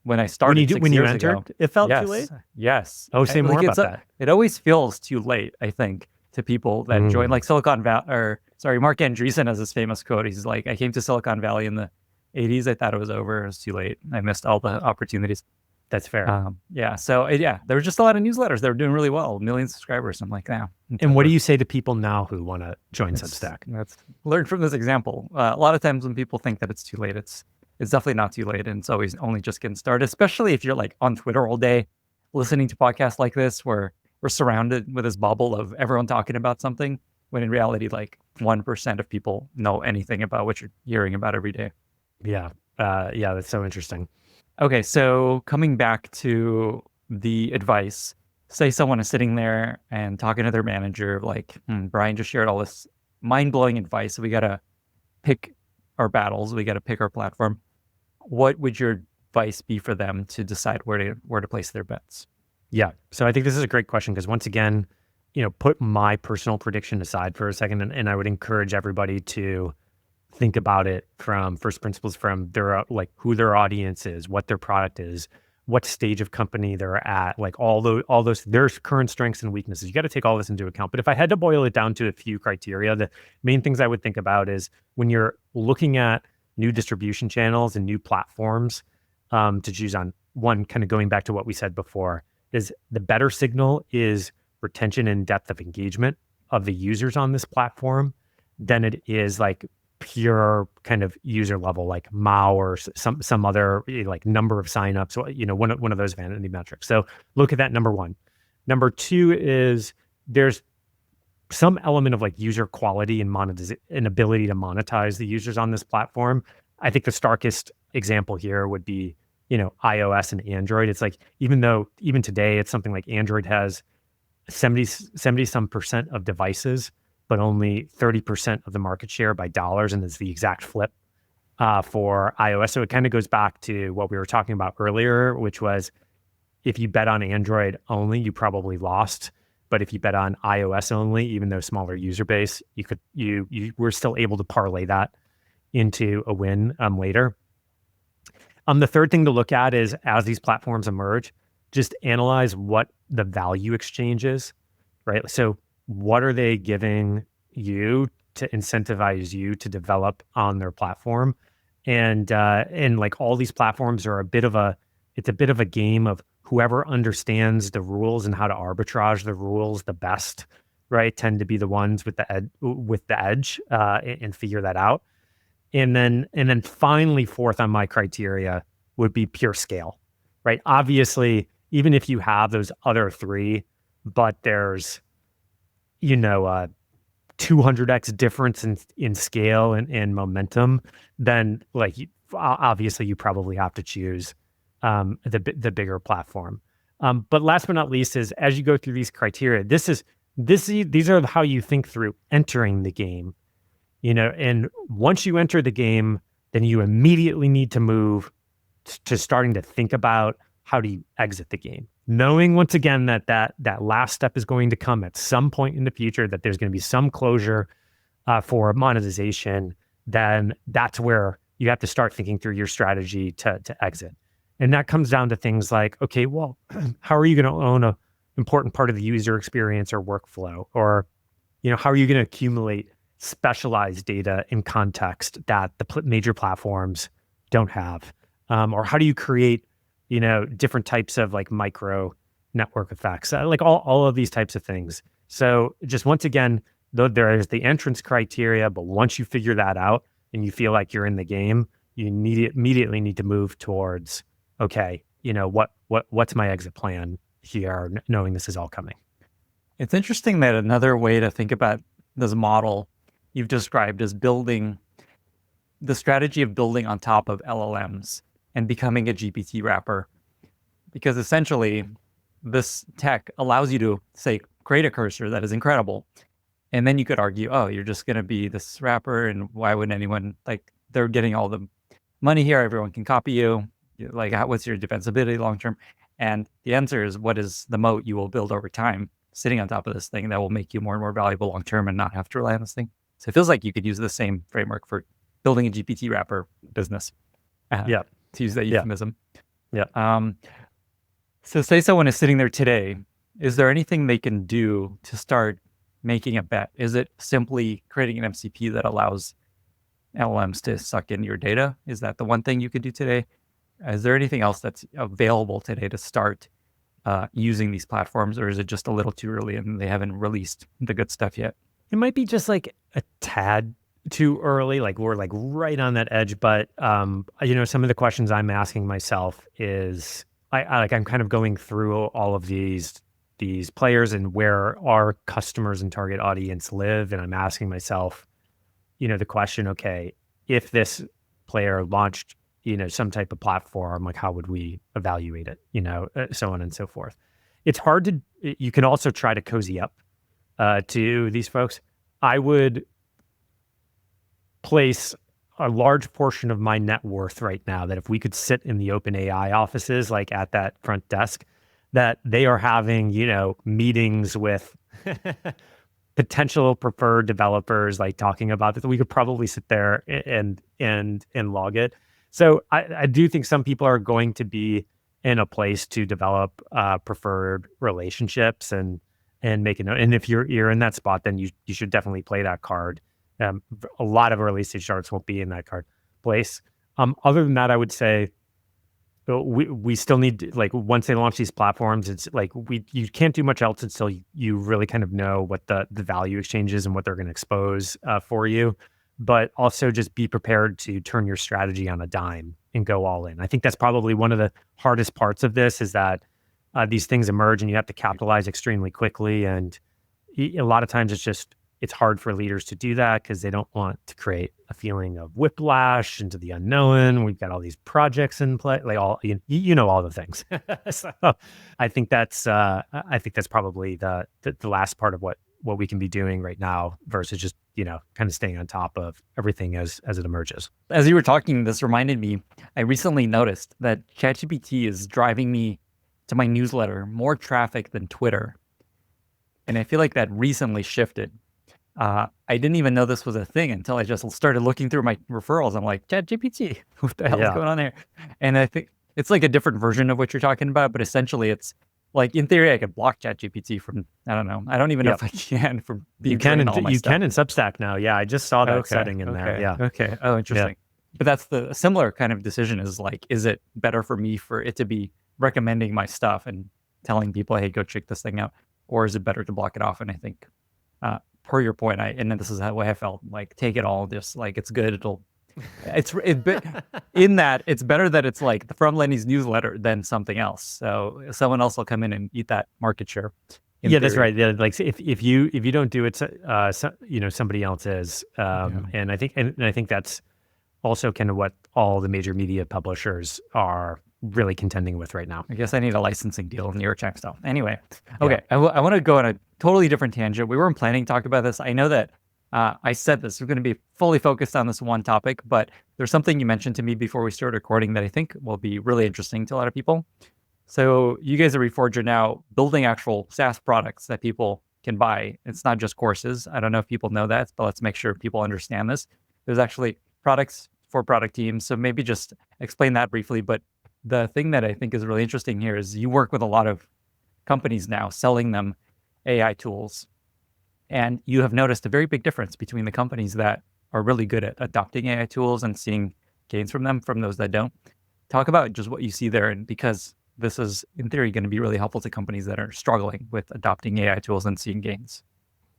When I started when you years entered, ago, it felt too late? Yes. Oh, say more about that. It always feels too late, I think, to people that join, like Silicon Valley, Mark Andreessen has this famous quote. He's like, I came to Silicon Valley in the 80s. I thought it was over. It was too late. I missed all the opportunities. That's fair. So there were just a lot of newsletters. They were doing really well, 1 million subscribers. I'm like, now. And what do you say to people now who want to join Substack? Let's learn from this example. A lot of times when people think that it's too late, it's definitely not too late, and it's always only just getting started, especially if you're like on Twitter all day, listening to podcasts like this, where we're surrounded with this bubble of everyone talking about something, when in reality, like 1% of people know anything about what you're hearing about every day. Yeah. That's so interesting. Okay, so coming back to the advice, say someone is sitting there and talking to their manager, like, Brian just shared all this mind-blowing advice. We got to pick our battles. We got to pick our platform. What would your advice be for them to decide where to place their bets? Yeah. So I think this is a great question, because once again, put my personal prediction aside for a second, and I would encourage everybody to think about it from first principles, from their who their audience is, what their product is, what stage of company they're at, like all those their current strengths and weaknesses. You got to take all this into account. But if I had to boil it down to a few criteria, the main things I would think about is, when you're looking at new distribution channels and new platforms to choose on, one, kind of going back to what we said before, is the better signal is retention and depth of engagement of the users on this platform than it is like pure kind of user level, like MAU or some other like number of signups, one of those vanity metrics. So look at that, number one. Number two is there's some element of like user quality and and ability to monetize the users on this platform. I think the starkest example here would be, iOS and Android. It's like, even today, it's something like Android has 70 some percent of devices, but only 30% of the market share by dollars. And it's the exact flip for iOS. So it kind of goes back to what we were talking about earlier, which was, if you bet on Android only, you probably lost. But if you bet on iOS only, even though smaller user base, you were still able to parlay that into a win later. The third thing to look at is, as these platforms emerge, just analyze what the value exchange is, right? So what are they giving you to incentivize you to develop on their platform? And like, all these platforms are a bit of a game of whoever understands the rules and how to arbitrage the rules the best, right? Tend to be the ones with the edge and figure that out. And then finally, fourth on my criteria would be pure scale, right? Obviously, even if you have those other three, but there's 200x difference in scale and momentum, then obviously you probably have to choose the bigger platform. But last but not least is, as you go through these criteria, these are how you think through entering the game. And once you enter the game, then you immediately need to move to starting to think about, how do you exit the game? knowing once again that last step is going to come at some point in the future, that there's going to be some closure for monetization, then that's where you have to start thinking through your strategy to exit. And that comes down to things like, okay, well, how are you going to own a important part of the user experience or workflow? Or, how are you going to accumulate specialized data in context that the major platforms don't have? Or how do you create, different types of like micro network effects, like all of these types of things. So just once again, though there is the entrance criteria, but once you figure that out and you feel like you're in the game, you immediately need to move towards, okay, what's my exit plan here, knowing this is all coming. It's interesting that another way to think about this model you've described is building the strategy of building on top of LLMs and becoming a GPT wrapper. Because essentially, this tech allows you to, say, create a cursor that is incredible. And then you could argue, oh, you're just going to be this wrapper, and why would anyone, like, they're getting all the money here, everyone can copy you. Like, what's your defensibility long term? And the answer is, what is the moat you will build over time sitting on top of this thing that will make you more and more valuable long term and not have to rely on this thing? So it feels like you could use the same framework for building a GPT wrapper business. Yeah. To use that euphemism. Yeah. So say someone is sitting there today, is there anything they can do to start making a bet? Is it simply creating an MCP that allows LLMs to suck in your data? Is that the one thing you could do today? Is there anything else that's available today to start using these platforms, or is it just a little too early and they haven't released the good stuff yet? It might be just like a tad too early, like we're like right on that edge. But some of the questions I'm asking myself is, I'm kind of going through all of these players and where our customers and target audience live, and I'm asking myself, the question, okay, if this player launched, some type of platform, like how would we evaluate it, so on and so forth. It's hard to. You can also try to cozy up to these folks. I would place a large portion of my net worth right now that if we could sit in the OpenAI offices, like at that front desk, that they are having, meetings with potential preferred developers, like talking about this. We could probably sit there and log it. So I do think some people are going to be in a place to develop preferred relationships and make a note. And if you're in that spot, then you should definitely play that card. A lot of early stage startups won't be in that card place. Other than that, I would say we still need, like, once they launch these platforms, it's like you can't do much else until you really kind of know what the value exchange is and what they're going to expose for you. But also just be prepared to turn your strategy on a dime and go all in. I think that's probably one of the hardest parts of this, is that these things emerge and you have to capitalize extremely quickly. And a lot of times it's hard for leaders to do that because they don't want to create a feeling of whiplash into the unknown. We've got all these projects in play, like all all the things. So I think that's probably the last part of what we can be doing right now versus just kind of staying on top of everything as it emerges. As you were talking, this reminded me. I recently noticed that ChatGPT is driving me to my newsletter more traffic than Twitter, and I feel like that recently shifted. I didn't even know this was a thing until I just started looking through my referrals. I'm like, ChatGPT, what the hell is going on there? And I think it's like a different version of what you're talking about, but essentially it's like, in theory, I could block ChatGPT from, I don't know. I don't even know if I can from being you can in Substack now. Yeah, I just saw that setting in there. Yeah. Okay. Oh, interesting. Yeah. But that's a similar kind of decision, is like, is it better for me for it to be recommending my stuff and telling people, hey, go check this thing out? Or is it better to block it off? And I think, per your point, and then this is the way I felt, like, take it all, just like, it's good. In that it's better that it's like from Lenny's newsletter than something else. So someone else will come in and eat that market share. Yeah, that's right. Yeah, like if you don't do it, somebody else is. And I think that's also kind of what all the major media publishers are really contending with right now. I guess I need a licensing deal in New York Times stuff. Anyway, okay, I want to go on a totally different tangent. We weren't planning to talk about this. I know that I said this, we're going to be fully focused on this one topic, but there's something you mentioned to me before we started recording that I think will be really interesting to a lot of people. So you guys at Reforge are now building actual SaaS products that people can buy. It's not just courses. I don't know if people know that, but let's make sure people understand this. There's actually products for product teams. So maybe just explain that briefly. But the thing that I think is really interesting here is you work with a lot of companies now selling them AI tools. And you have noticed a very big difference between the companies that are really good at adopting AI tools and seeing gains from them from those that don't. Talk about just what you see there. And because this is, in theory, going to be really helpful to companies that are struggling with adopting AI tools and seeing gains.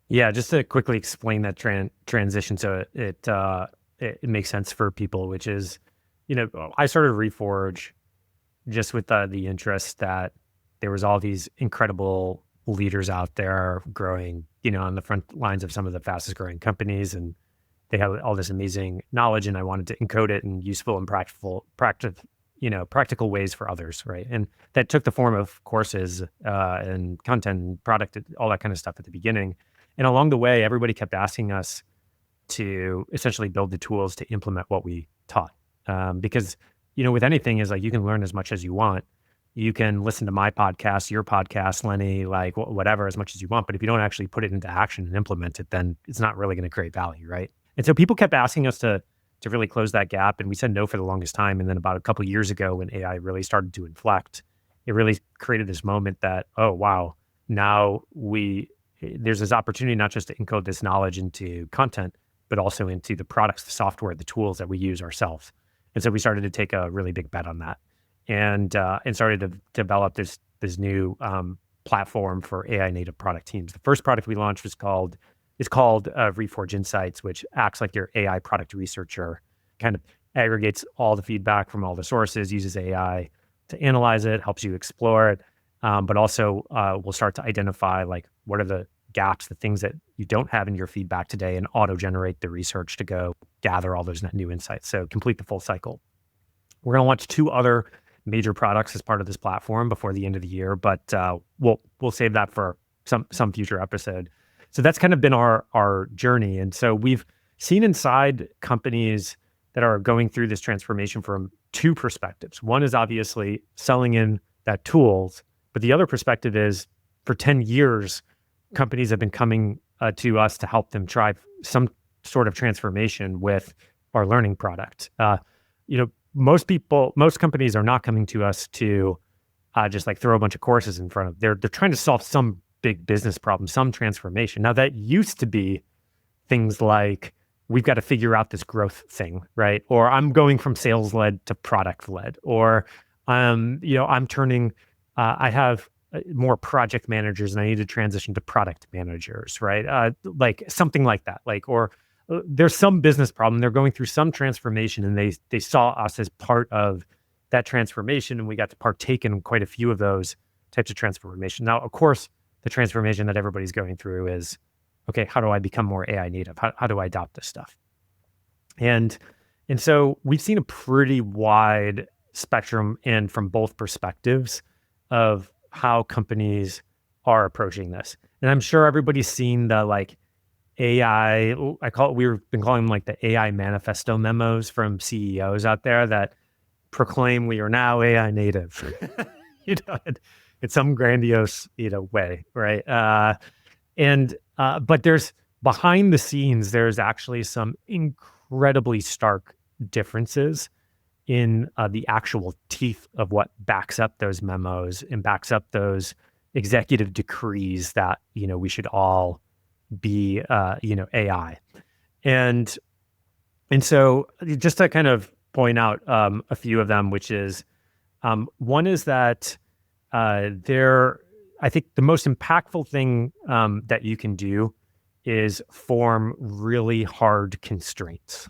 Yeah, just to quickly explain that transition so it makes sense for people, which is, I started Reforge just with the interest that there was all these incredible leaders out there growing, on the front lines of some of the fastest growing companies, and they have all this amazing knowledge, and I wanted to encode it in useful and practical ways for others, right? And that took the form of courses and content, and product, all that kind of stuff at the beginning. And along the way, everybody kept asking us to essentially build the tools to implement what we taught. Because, with anything is like, you can learn as much as you want. You can listen to my podcast, your podcast, Lenny, like whatever, as much as you want. But if you don't actually put it into action and implement it, then it's not really going to create value, right? And so people kept asking us to really close that gap. And we said no for the longest time. And then about a couple of years ago, when AI really started to inflect, it really created this moment that, oh, wow, now there's this opportunity not just to encode this knowledge into content, but also into the products, the software, the tools that we use ourselves. And so we started to take a really big bet on that, and started to develop this new platform for AI native product teams. The first product we launched is called Reforge Insights, which acts like your AI product researcher, kind of aggregates all the feedback from all the sources, uses AI to analyze it, helps you explore it, but also will start to identify like what are the gaps, the things that you don't have in your feedback today, and auto-generate the research to go gather all those new insights. So complete the full cycle. We're going to launch 2 other major products as part of this platform before the end of the year, but we'll save that for some future episode. So that's kind of been our journey. And so we've seen inside companies that are going through this transformation from 2 perspectives. One is obviously selling in that tools, but the other perspective is for 10 years, companies have been coming to us to help them drive some sort of transformation with our learning product. Most companies are not coming to us to just like throw a bunch of courses in front of. They're trying to solve some big business problem, some transformation. Now that used to be things like, we've got to figure out this growth thing, right? Or I'm going from sales led to product led, or I'm turning. I have more project managers and I need to transition to product managers, right? Like something like that, or there's some business problem. They're going through some transformation, and they saw us as part of that transformation, and we got to partake in quite a few of those types of transformation. Now, of course, the transformation that everybody's going through is, okay, how do I become more AI native? How do I adopt this stuff? And so we've seen a pretty wide spectrum, and from both perspectives of how companies are approaching this. And I'm sure everybody's seen the AI, we've been calling them like the AI manifesto memos from CEOs out there that proclaim we are now AI native, in some grandiose, way, right? But there's behind the scenes, there's actually some incredibly stark differences in the actual teeth of what backs up those memos and backs up those executive decrees that, we should all be, AI. And so just to kind of point out a few of them, which is, one is that I think the most impactful thing that you can do is form really hard constraints.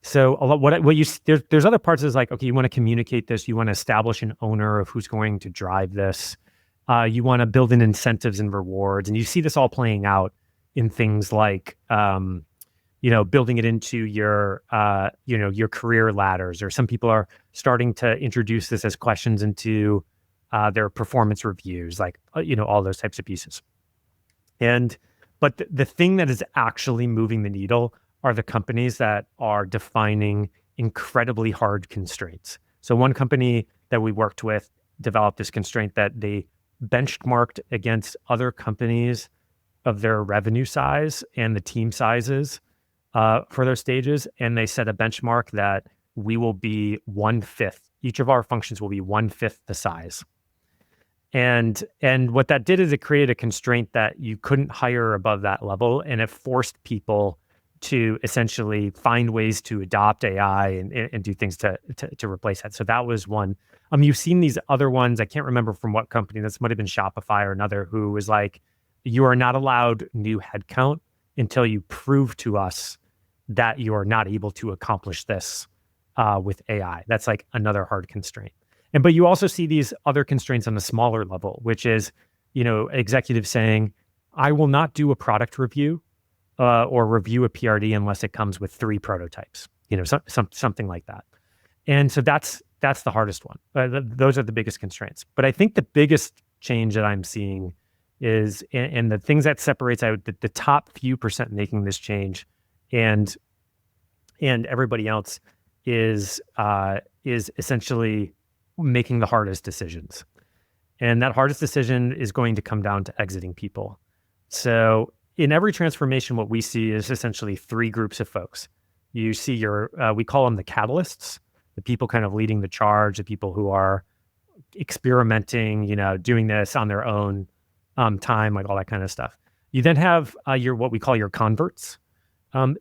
So a lot, there's other parts is like, okay, you want to communicate this, you want to establish an owner of who's going to drive this, you want to build in incentives and rewards, and you see this all playing out in things like, building it into your, your career ladders, or some people are starting to introduce this as questions into their performance reviews, all those types of pieces. But the thing that is actually moving the needle are the companies that are defining incredibly hard constraints. So one company that we worked with developed this constraint that they benchmarked against other companies of their revenue size and the team sizes for those stages. And they set a benchmark that we will be 1/5. Each of our functions will be 1/5 the size. And what that did is it created a constraint that you couldn't hire above that level, and it forced people to essentially find ways to adopt AI and do things to replace that. So that was one. You've seen these other ones. I can't remember from what company. This might have been Shopify or another, who was like, you are not allowed new headcount until you prove to us that you are not able to accomplish this with AI. That's like another hard constraint. But you also see these other constraints on the smaller level, which is, executives saying, I will not do a product review or review a PRD unless it comes with 3 prototypes, something like that. And so that's the hardest one. Those are the biggest constraints. But I think the biggest change that I'm seeing is, and the things that separates out the top few percent making this change and everybody else is essentially making the hardest decisions. And that hardest decision is going to come down to exiting people. So in every transformation, what we see is essentially 3 groups of folks. You see we call them the catalysts, the people kind of leading the charge, the people who are experimenting, doing this on their own time, like all that kind of stuff. You then have what we call your converts.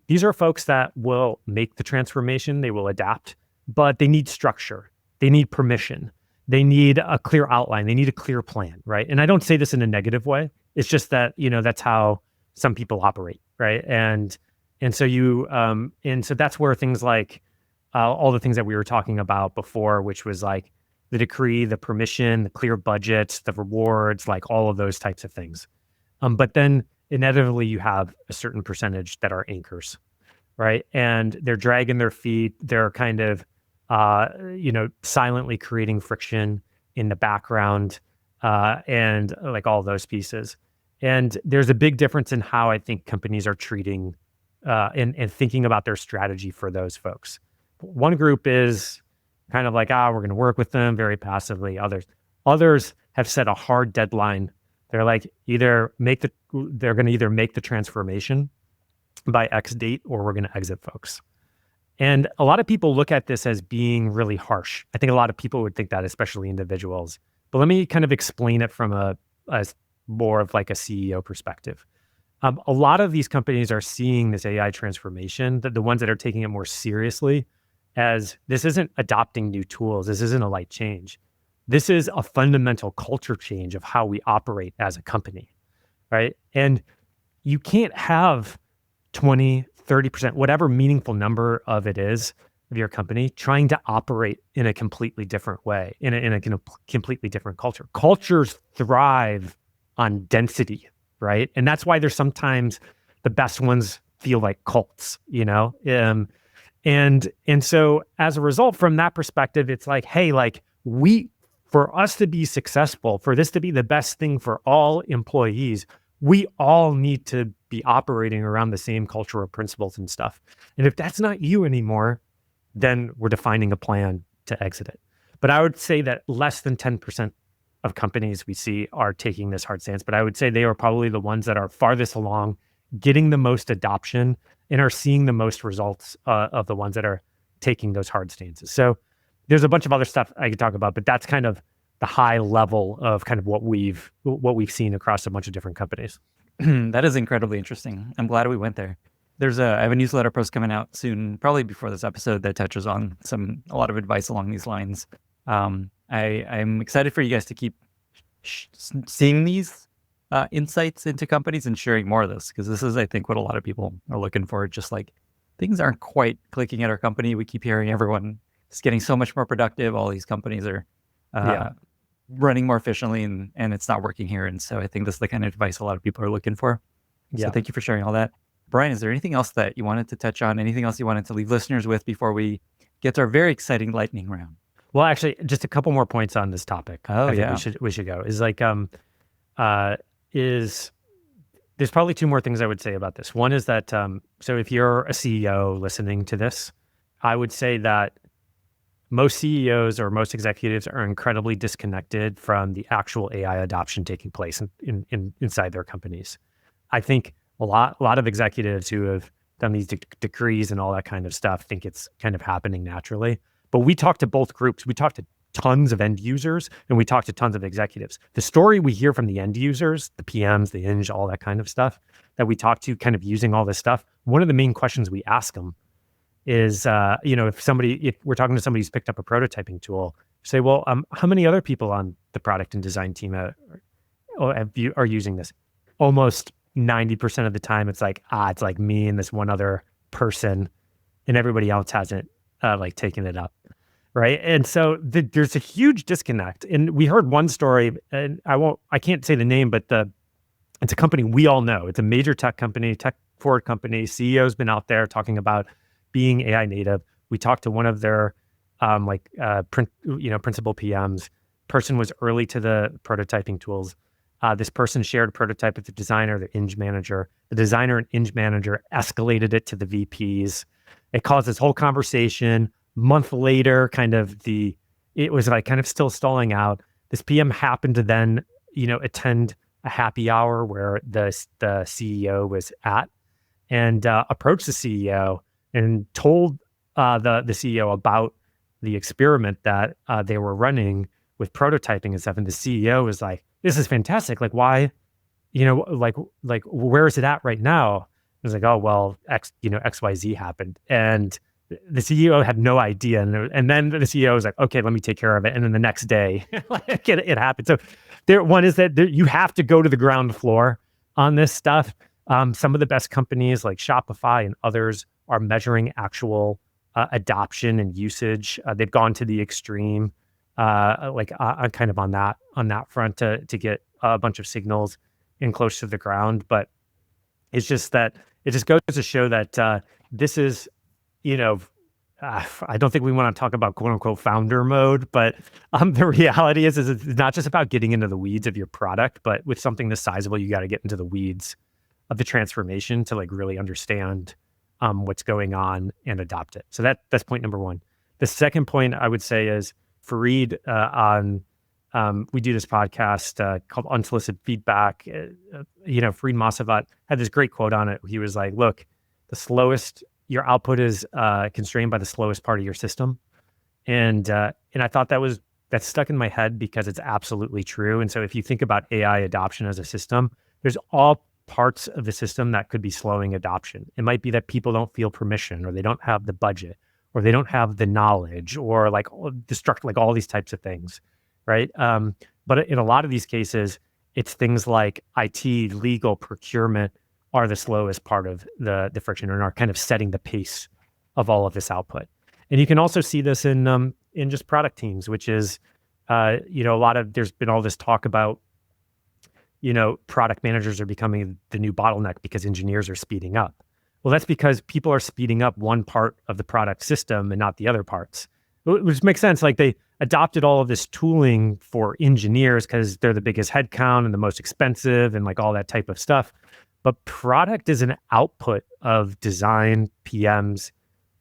These are folks that will make the transformation, they will adapt, but they need structure. They need permission. They need a clear outline. They need a clear plan, right? And I don't say this in a negative way. It's just that, that's how some people operate, right? And so that's where things like all the things that we were talking about before, which was like the decree, the permission, the clear budget, the rewards, like all of those types of things. But then inevitably you have a certain percentage that are anchors, right? And they're dragging their feet. They're kind of silently creating friction in the background, and like all those pieces. And there's a big difference in how I think companies are treating and thinking about their strategy for those folks. One group is kind of like, we're going to work with them very passively. Others have set a hard deadline. They're like, they're going to either make the transformation by X date, or we're going to exit folks. And a lot of people look at this as being really harsh. I think a lot of people would think that, especially individuals. But let me kind of explain it from a more of like a CEO perspective. A lot of these companies are seeing this AI transformation, the ones that are taking it more seriously, as this isn't adopting new tools. This isn't a light change. This is a fundamental culture change of how we operate as a company, right? And you can't have 20, 30%, whatever meaningful number of it is, of your company, trying to operate in a completely different way, in a completely different culture. Cultures thrive on density, right? And that's why there's sometimes the best ones feel like cults, and so as a result, from that perspective, it's like, hey, like for us to be successful, for this to be the best thing for all employees, we all need to be operating around the same cultural principles and stuff. And if that's not you anymore, then we're defining a plan to exit it. But I would say that less than 10% of companies we see are taking this hard stance. But I would say they are probably the ones that are farthest along, getting the most adoption, and are seeing the most results of the ones that are taking those hard stances. So there's a bunch of other stuff I could talk about, but that's kind of the high level of kind of what we've seen across a bunch of different companies. That is incredibly interesting. I'm glad we went there. I have a newsletter post coming out soon, probably before this episode, that touches on a lot of advice along these lines. I'm excited for you guys to keep seeing these insights into companies and sharing more of this, because this is, I think, what a lot of people are looking for. Just like, things aren't quite clicking at our company. We keep hearing everyone is getting so much more productive. All these companies are running more efficiently, and it's not working here. And so I think this is the kind of advice a lot of people are looking for. So thank you for sharing all that. Brian, is there anything else that you wanted to touch on? Anything else you wanted to leave listeners with before we get to our very exciting lightning round? Well, actually, just a couple more points on this topic. I think we should go. Is like there's probably 2 more things I would say about this. One is that so if you're a CEO listening to this, I would say that most CEOs or most executives are incredibly disconnected from the actual AI adoption taking place inside their companies. I think a lot of executives who have done these decrees and all that kind of stuff think it's kind of happening naturally. But we talk to both groups. We talk to tons of end users and we talk to tons of executives. The story we hear from the end users, the PMs, the Eng, all that kind of stuff that we talk to kind of using all this stuff, one of the main questions we ask them is, if we're talking to somebody who's picked up a prototyping tool, say, well, how many other people on the product and design team are using this? Almost 90% of the time, it's like me and this one other person, and everybody else hasn't taken it up, right? And so there's a huge disconnect. And we heard one story, and I can't say the name, but it's a company we all know. It's a major tech company, tech forward company. CEO's been out there talking about being AI native. We talked to one of their principal PMs. Person was early to the prototyping tools. This person shared a prototype with the designer, the Eng manager. The designer and Eng manager escalated it to the VPs. It caused this whole conversation. Month later, it was kind of still stalling out. This PM happened to then, attend a happy hour where the CEO was at, and approached the CEO and told the CEO about the experiment that they were running with prototyping and stuff. And the CEO was like, "This is fantastic. Like, why, where is it at right now?" I was like, "Oh, well, XYZ happened." And the CEO had no idea. And then the CEO was like, "Okay, let me take care of it." And then the next day, it happened. So one is that you have to go to the ground floor on this stuff. Some of the best companies like Shopify and others are measuring actual adoption and usage. They've gone to the extreme, kind of on that front to get a bunch of signals in close to the ground. But it's just that it just goes to show that this is, I don't think we want to talk about quote unquote founder mode, but the reality is it's not just about getting into the weeds of your product, but with something this sizable, you got to get into the weeds of the transformation to really understand what's going on and adopt it. So that's point number one. The second point I would say is Fareed we do this podcast called Unsolicited Feedback. Fareed Masavat had this great quote on it. He was like, "Look, your output is constrained by the slowest part of your system," and I thought that's stuck in my head because it's absolutely true. And so if you think about AI adoption as a system, there's all parts of the system that could be slowing adoption. It might be that people don't feel permission, or they don't have the budget, or they don't have the knowledge, or all these types of things, right? But in a lot of these cases, it's things like IT, legal, procurement are the slowest part of the friction, and are kind of setting the pace of all of this output. And you can also see this in just product teams, which is there's been all this talk about product managers are becoming the new bottleneck because engineers are speeding up. Well, that's because people are speeding up one part of the product system and not the other parts, which makes sense. Like, they adopted all of this tooling for engineers because they're the biggest headcount and the most expensive and all that type of stuff. But product is an output of design, PMs,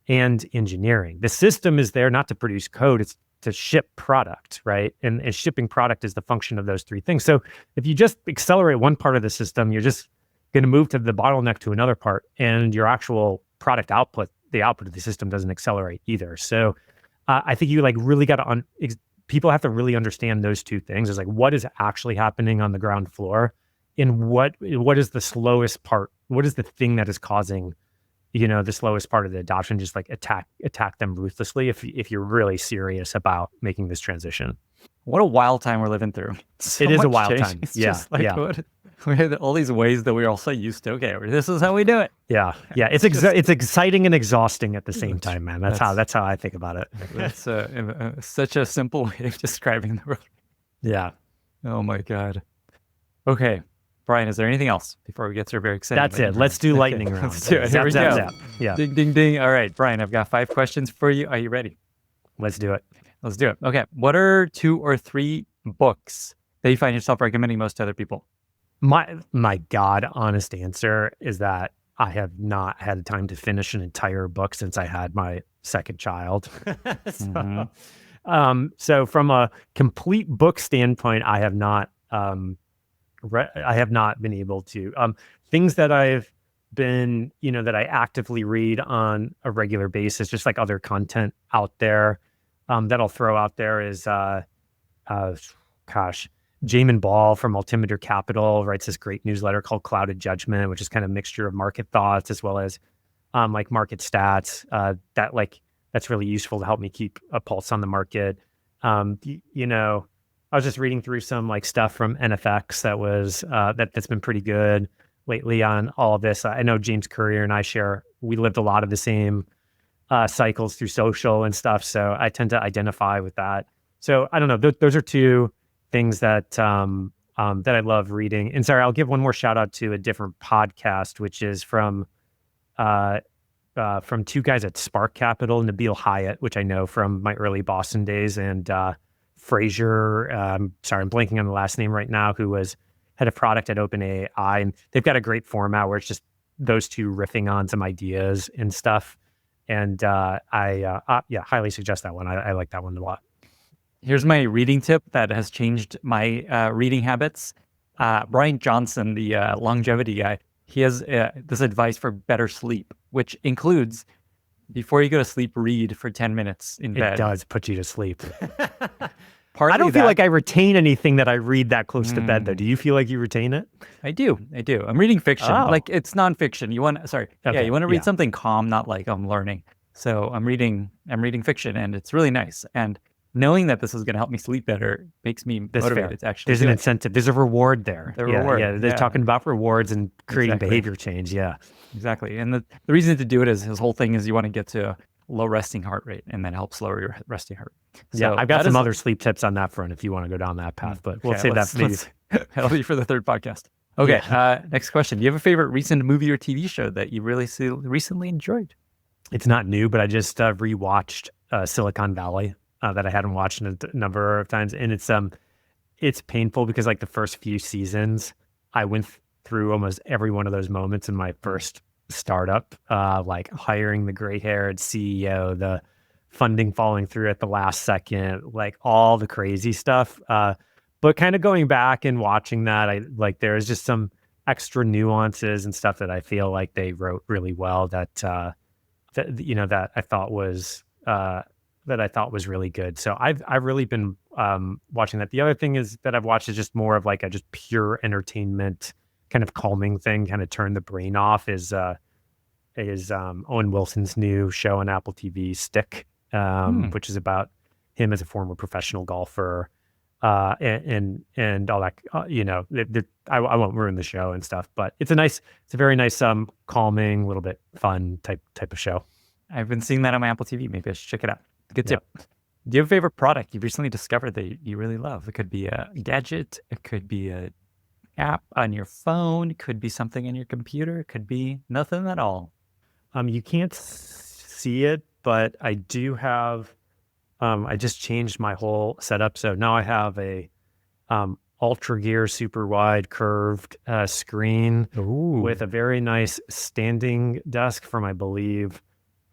and engineering. The system is there not to produce code, it's to ship product, right? And shipping product is the function of those three things. So if you just accelerate one part of the system, you're just going to move to the bottleneck to another part, and your actual product output, the output of the system, doesn't accelerate either. So I think you really got to, people have to really understand those two things. Is what is actually happening on the ground floor, and what is the slowest part? What is the thing that is causing the slowest part of the adoption? Just attack them ruthlessly if you're really serious about making this transition. What a wild time we're living through. It is a wild time. It's just we had all these ways that we're all so used to. Okay, this is how we do it. Yeah. It's exciting and exhausting at the same time, man. That's how I think about it. That's such a simple way of describing the world. Yeah. Oh my God. Okay. Brian, is there anything else before we get to our very exciting? That's it. Let's do lightning round. Let's do it. Here we go. Zap. Yeah. Ding, ding, ding. All right, Brian, I've got 5 questions for you. Are you ready? Let's do it. Let's do it. Okay. What are 2 or 3 books that you find yourself recommending most to other people? My God, honest answer is that I have not had time to finish an entire book since I had my second child. Mhm. So from a complete book standpoint, I have not I have not been able to. Things that I've been, that I actively read on a regular basis, just like other content out there, that I'll throw out there is, uh, gosh, Jamin Ball from Altimeter Capital writes this great newsletter called Clouded Judgment, which is kind of a mixture of market thoughts as well as like market stats. That's really useful to help me keep a pulse on the market. I was just reading through some like stuff from NFX that's been pretty good lately on all of this. I know James Courier and we lived a lot of the same cycles through social and stuff. So I tend to identify with that. So I don't know. Those are two things that that I love reading. And sorry, I'll give one more shout out to a different podcast, which is from two guys at Spark Capital, Nabil Hyatt, which I know from my early Boston days, and Fraser. Sorry, I'm blanking on the last name right now, who was head of product at OpenAI. And they've got a great format where it's just those two riffing on some ideas and stuff. And I highly suggest that one. I like that one a lot. Here's my reading tip that has changed my reading habits. Brian Johnson, the longevity guy, he has this advice for better sleep, which includes before you go to sleep, read for 10 minutes in bed. It does put you to sleep. Partly I don't feel like I retain anything that I read that close to bed, though. Do you feel like you retain it? I do. I'm reading fiction. Oh. Like it's nonfiction. You want to read Yeah. something calm, not like I'm learning. So I'm reading fiction, and it's really nice. And knowing that this is going to help me sleep better makes me motivated to actually. There's an incentive. There's a reward there. Reward. They're talking about rewards and creating Exactly. behavior change. Yeah. Exactly. And the reason to do it is his whole thing is you want to get to a low resting heart rate, and that helps lower your resting heart rate. So I've got some other sleep tips on that front if you want to go down that path, but we'll save that maybe. That'll be for the third podcast. Okay. Next question. Do you have a favorite recent movie or TV show that you really recently enjoyed? It's not new, but I just rewatched Silicon Valley that I hadn't watched in a number of times. And it's painful because like the first few seasons, I went through almost every one of those moments in my first startup, like hiring the gray-haired CEO, the funding falling through at the last second, like all the crazy stuff. But kind of going back and watching that, there's just some extra nuances and stuff that I feel like they wrote really well that I thought was really good. So I've really been watching that. The other thing is that I've watched is just more of like a just pure entertainment kind of calming thing, kind of turn the brain off is Owen Wilson's new show on Apple TV, Stick, which is about him as a former professional golfer, and all that. I won't ruin the show and stuff, but it's a very nice, calming, little bit fun type of show. I've been seeing that on my Apple TV. Maybe I should check it out. Good tip. Do you have a favorite product you've recently discovered that you really love? It could be a gadget. It could be a app on your phone. It could be something in your computer. It could be nothing at all. You can't see it, but I do have, I just changed my whole setup. So now I have a Ultra Gear super wide curved screen with a very nice standing desk from, I believe,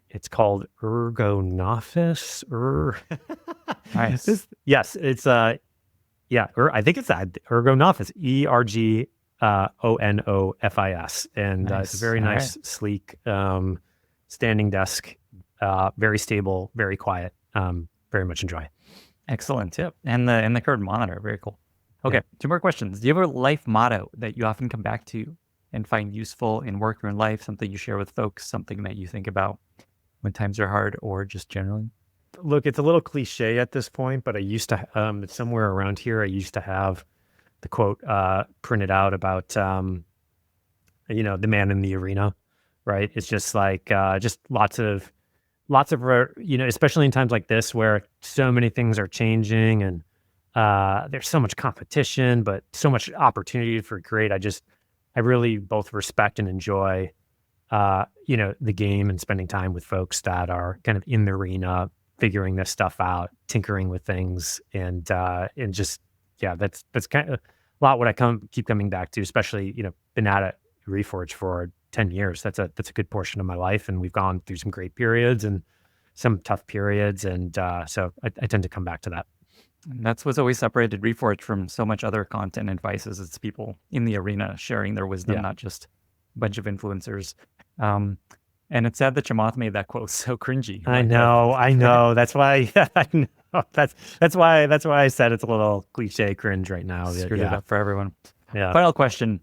it's called Ergonophis. Nice. Yes, it's I think it's that Ergonophis, ERGONOFIS, and Nice. it's a very nice, sleek standing desk, very stable, very quiet. Very much enjoy. Excellent tip. And the curved monitor, very cool. Okay, 2 more questions. Do you have a life motto that you often come back to and find useful in work or in life? Something you share with folks, something that you think about when times are hard, or just generally? Look, it's a little cliche at this point, but I used to, somewhere around here, I used to have the quote printed out about, the man in the arena, right? It's just like, just lots of, especially in times like this where so many things are changing and there's so much competition, but so much opportunity for great. I really both respect and enjoy, the game and spending time with folks that are kind of in the arena, figuring this stuff out, tinkering with things, and just, that's kind of a lot what I keep coming back to, especially, been at it Reforge for 10 years. That's a good portion of my life. And we've gone through some great periods and some tough periods. And so I tend to come back to that. And that's what's always separated Reforge from so much other content and advices. It's people in the arena sharing their wisdom, not just a bunch of influencers. And it's sad that Chamath made that quote so cringy. I know. That's why I know. That's why I said it's a little cliche cringe right now. Screwed it up for everyone. Yeah. Final question.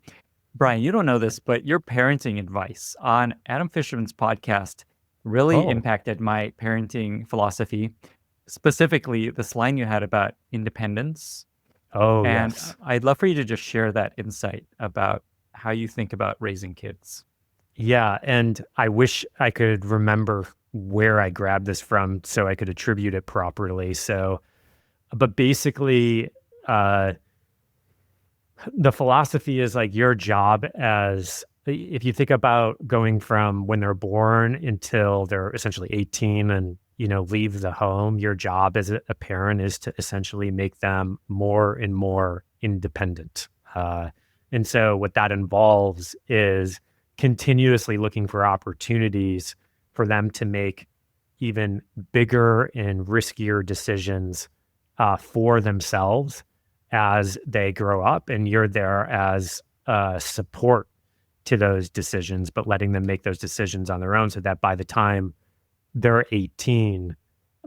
Brian, you don't know this, but your parenting advice on Adam Fisherman's podcast really impacted my parenting philosophy. Specifically, this line you had about independence. And yes. I'd love for you to just share that insight about how you think about raising kids. Yeah. And I wish I could remember where I grabbed this from so I could attribute it properly. So, but basically, the philosophy is like your job as, if you think about going from when they're born until they're essentially 18 and, leave the home, your job as a parent is to essentially make them more and more independent. And so what that involves is continuously looking for opportunities for them to make even bigger and riskier decisions for themselves as they grow up. And you're there as support to those decisions, but letting them make those decisions on their own so that by the time they're 18,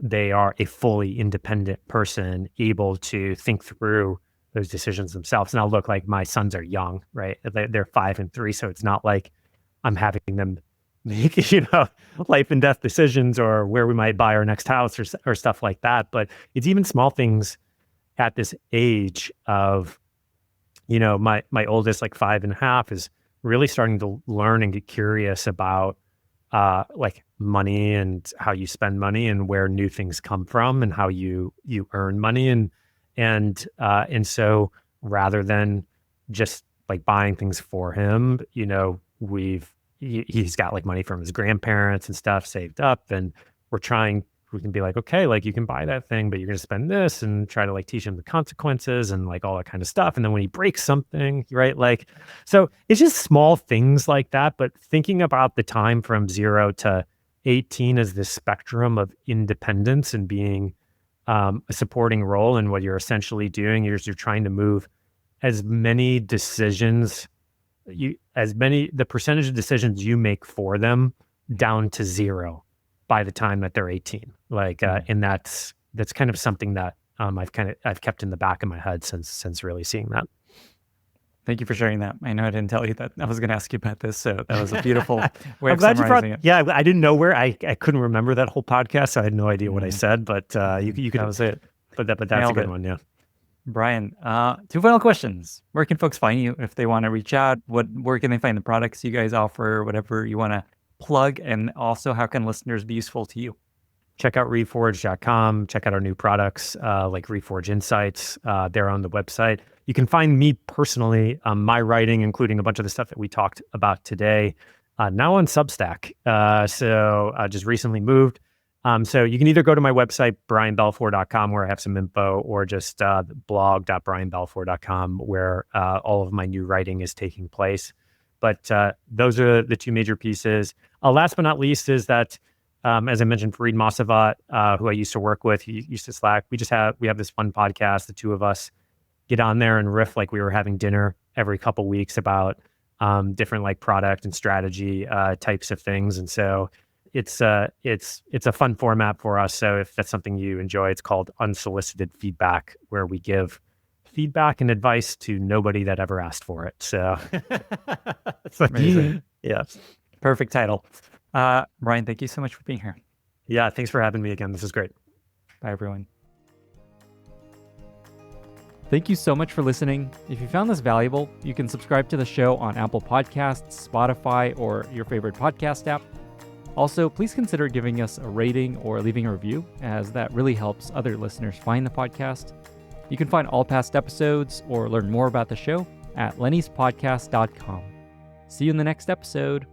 they are a fully independent person able to think through those decisions themselves. Now, look, like my sons are young, right? They're 5 and 3. So it's not like I'm having them make, life and death decisions or where we might buy our next house or stuff like that. But it's even small things at this age of, my oldest, like 5.5, is really starting to learn and get curious about like money and how you spend money and where new things come from and how you earn money. And so rather than just like buying things for him, he's got like money from his grandparents and stuff saved up, and we can be like, okay, like you can buy that thing, but you're going to spend this, and try to like teach him the consequences and like all that kind of stuff. And then when he breaks something, right? Like, so it's just small things like that. But thinking about the time from 0 to 18 as this spectrum of independence and being a supporting role, and what you're essentially doing is you're trying to move as many decisions, the percentage of decisions you make for them down to 0 by the time that they're 18. And that's kind of something that I've kept in the back of my head since really seeing that. Thank you for sharing that. I know I didn't tell you that I was going to ask you about this, so that was a beautiful way I'm of glad summarizing it. Yeah, I didn't know where I couldn't remember that whole podcast. So I had no idea what I said, but you could. That was it. But that's Nailed a good it. one. Yeah. Brian, 2 final questions. Where can folks find you if they want to reach out? Where can they find the products you guys offer, whatever you want to plug? And also, how can listeners be useful to you? Check out reforge.com. Check out our new products like Reforge Insights. They're on the website. You can find me personally, my writing, including a bunch of the stuff that we talked about today, now on Substack. So I just recently moved. So you can either go to my website, brianbalfour.com, where I have some info, or just blog.brianbalfour.com, where all of my new writing is taking place. But those are the 2 major pieces. Last but not least is that, as I mentioned, Fareed Masavat, who I used to work with, he used to Slack. We have this fun podcast. The 2 of us get on there and riff like we were having dinner every couple weeks about different like product and strategy types of things. And so it's a fun format for us. So if that's something you enjoy, it's called Unsolicited Feedback, where we give feedback and advice to nobody that ever asked for it. So it's amazing. Yeah. Perfect title. Brian, thank you so much for being here. Yeah. Thanks for having me again. This is great. Bye, everyone. Thank you so much for listening. If you found this valuable, you can subscribe to the show on Apple Podcasts, Spotify, or your favorite podcast app. Also, please consider giving us a rating or leaving a review, as that really helps other listeners find the podcast. You can find all past episodes or learn more about the show at lennyspodcast.com. See you in the next episode.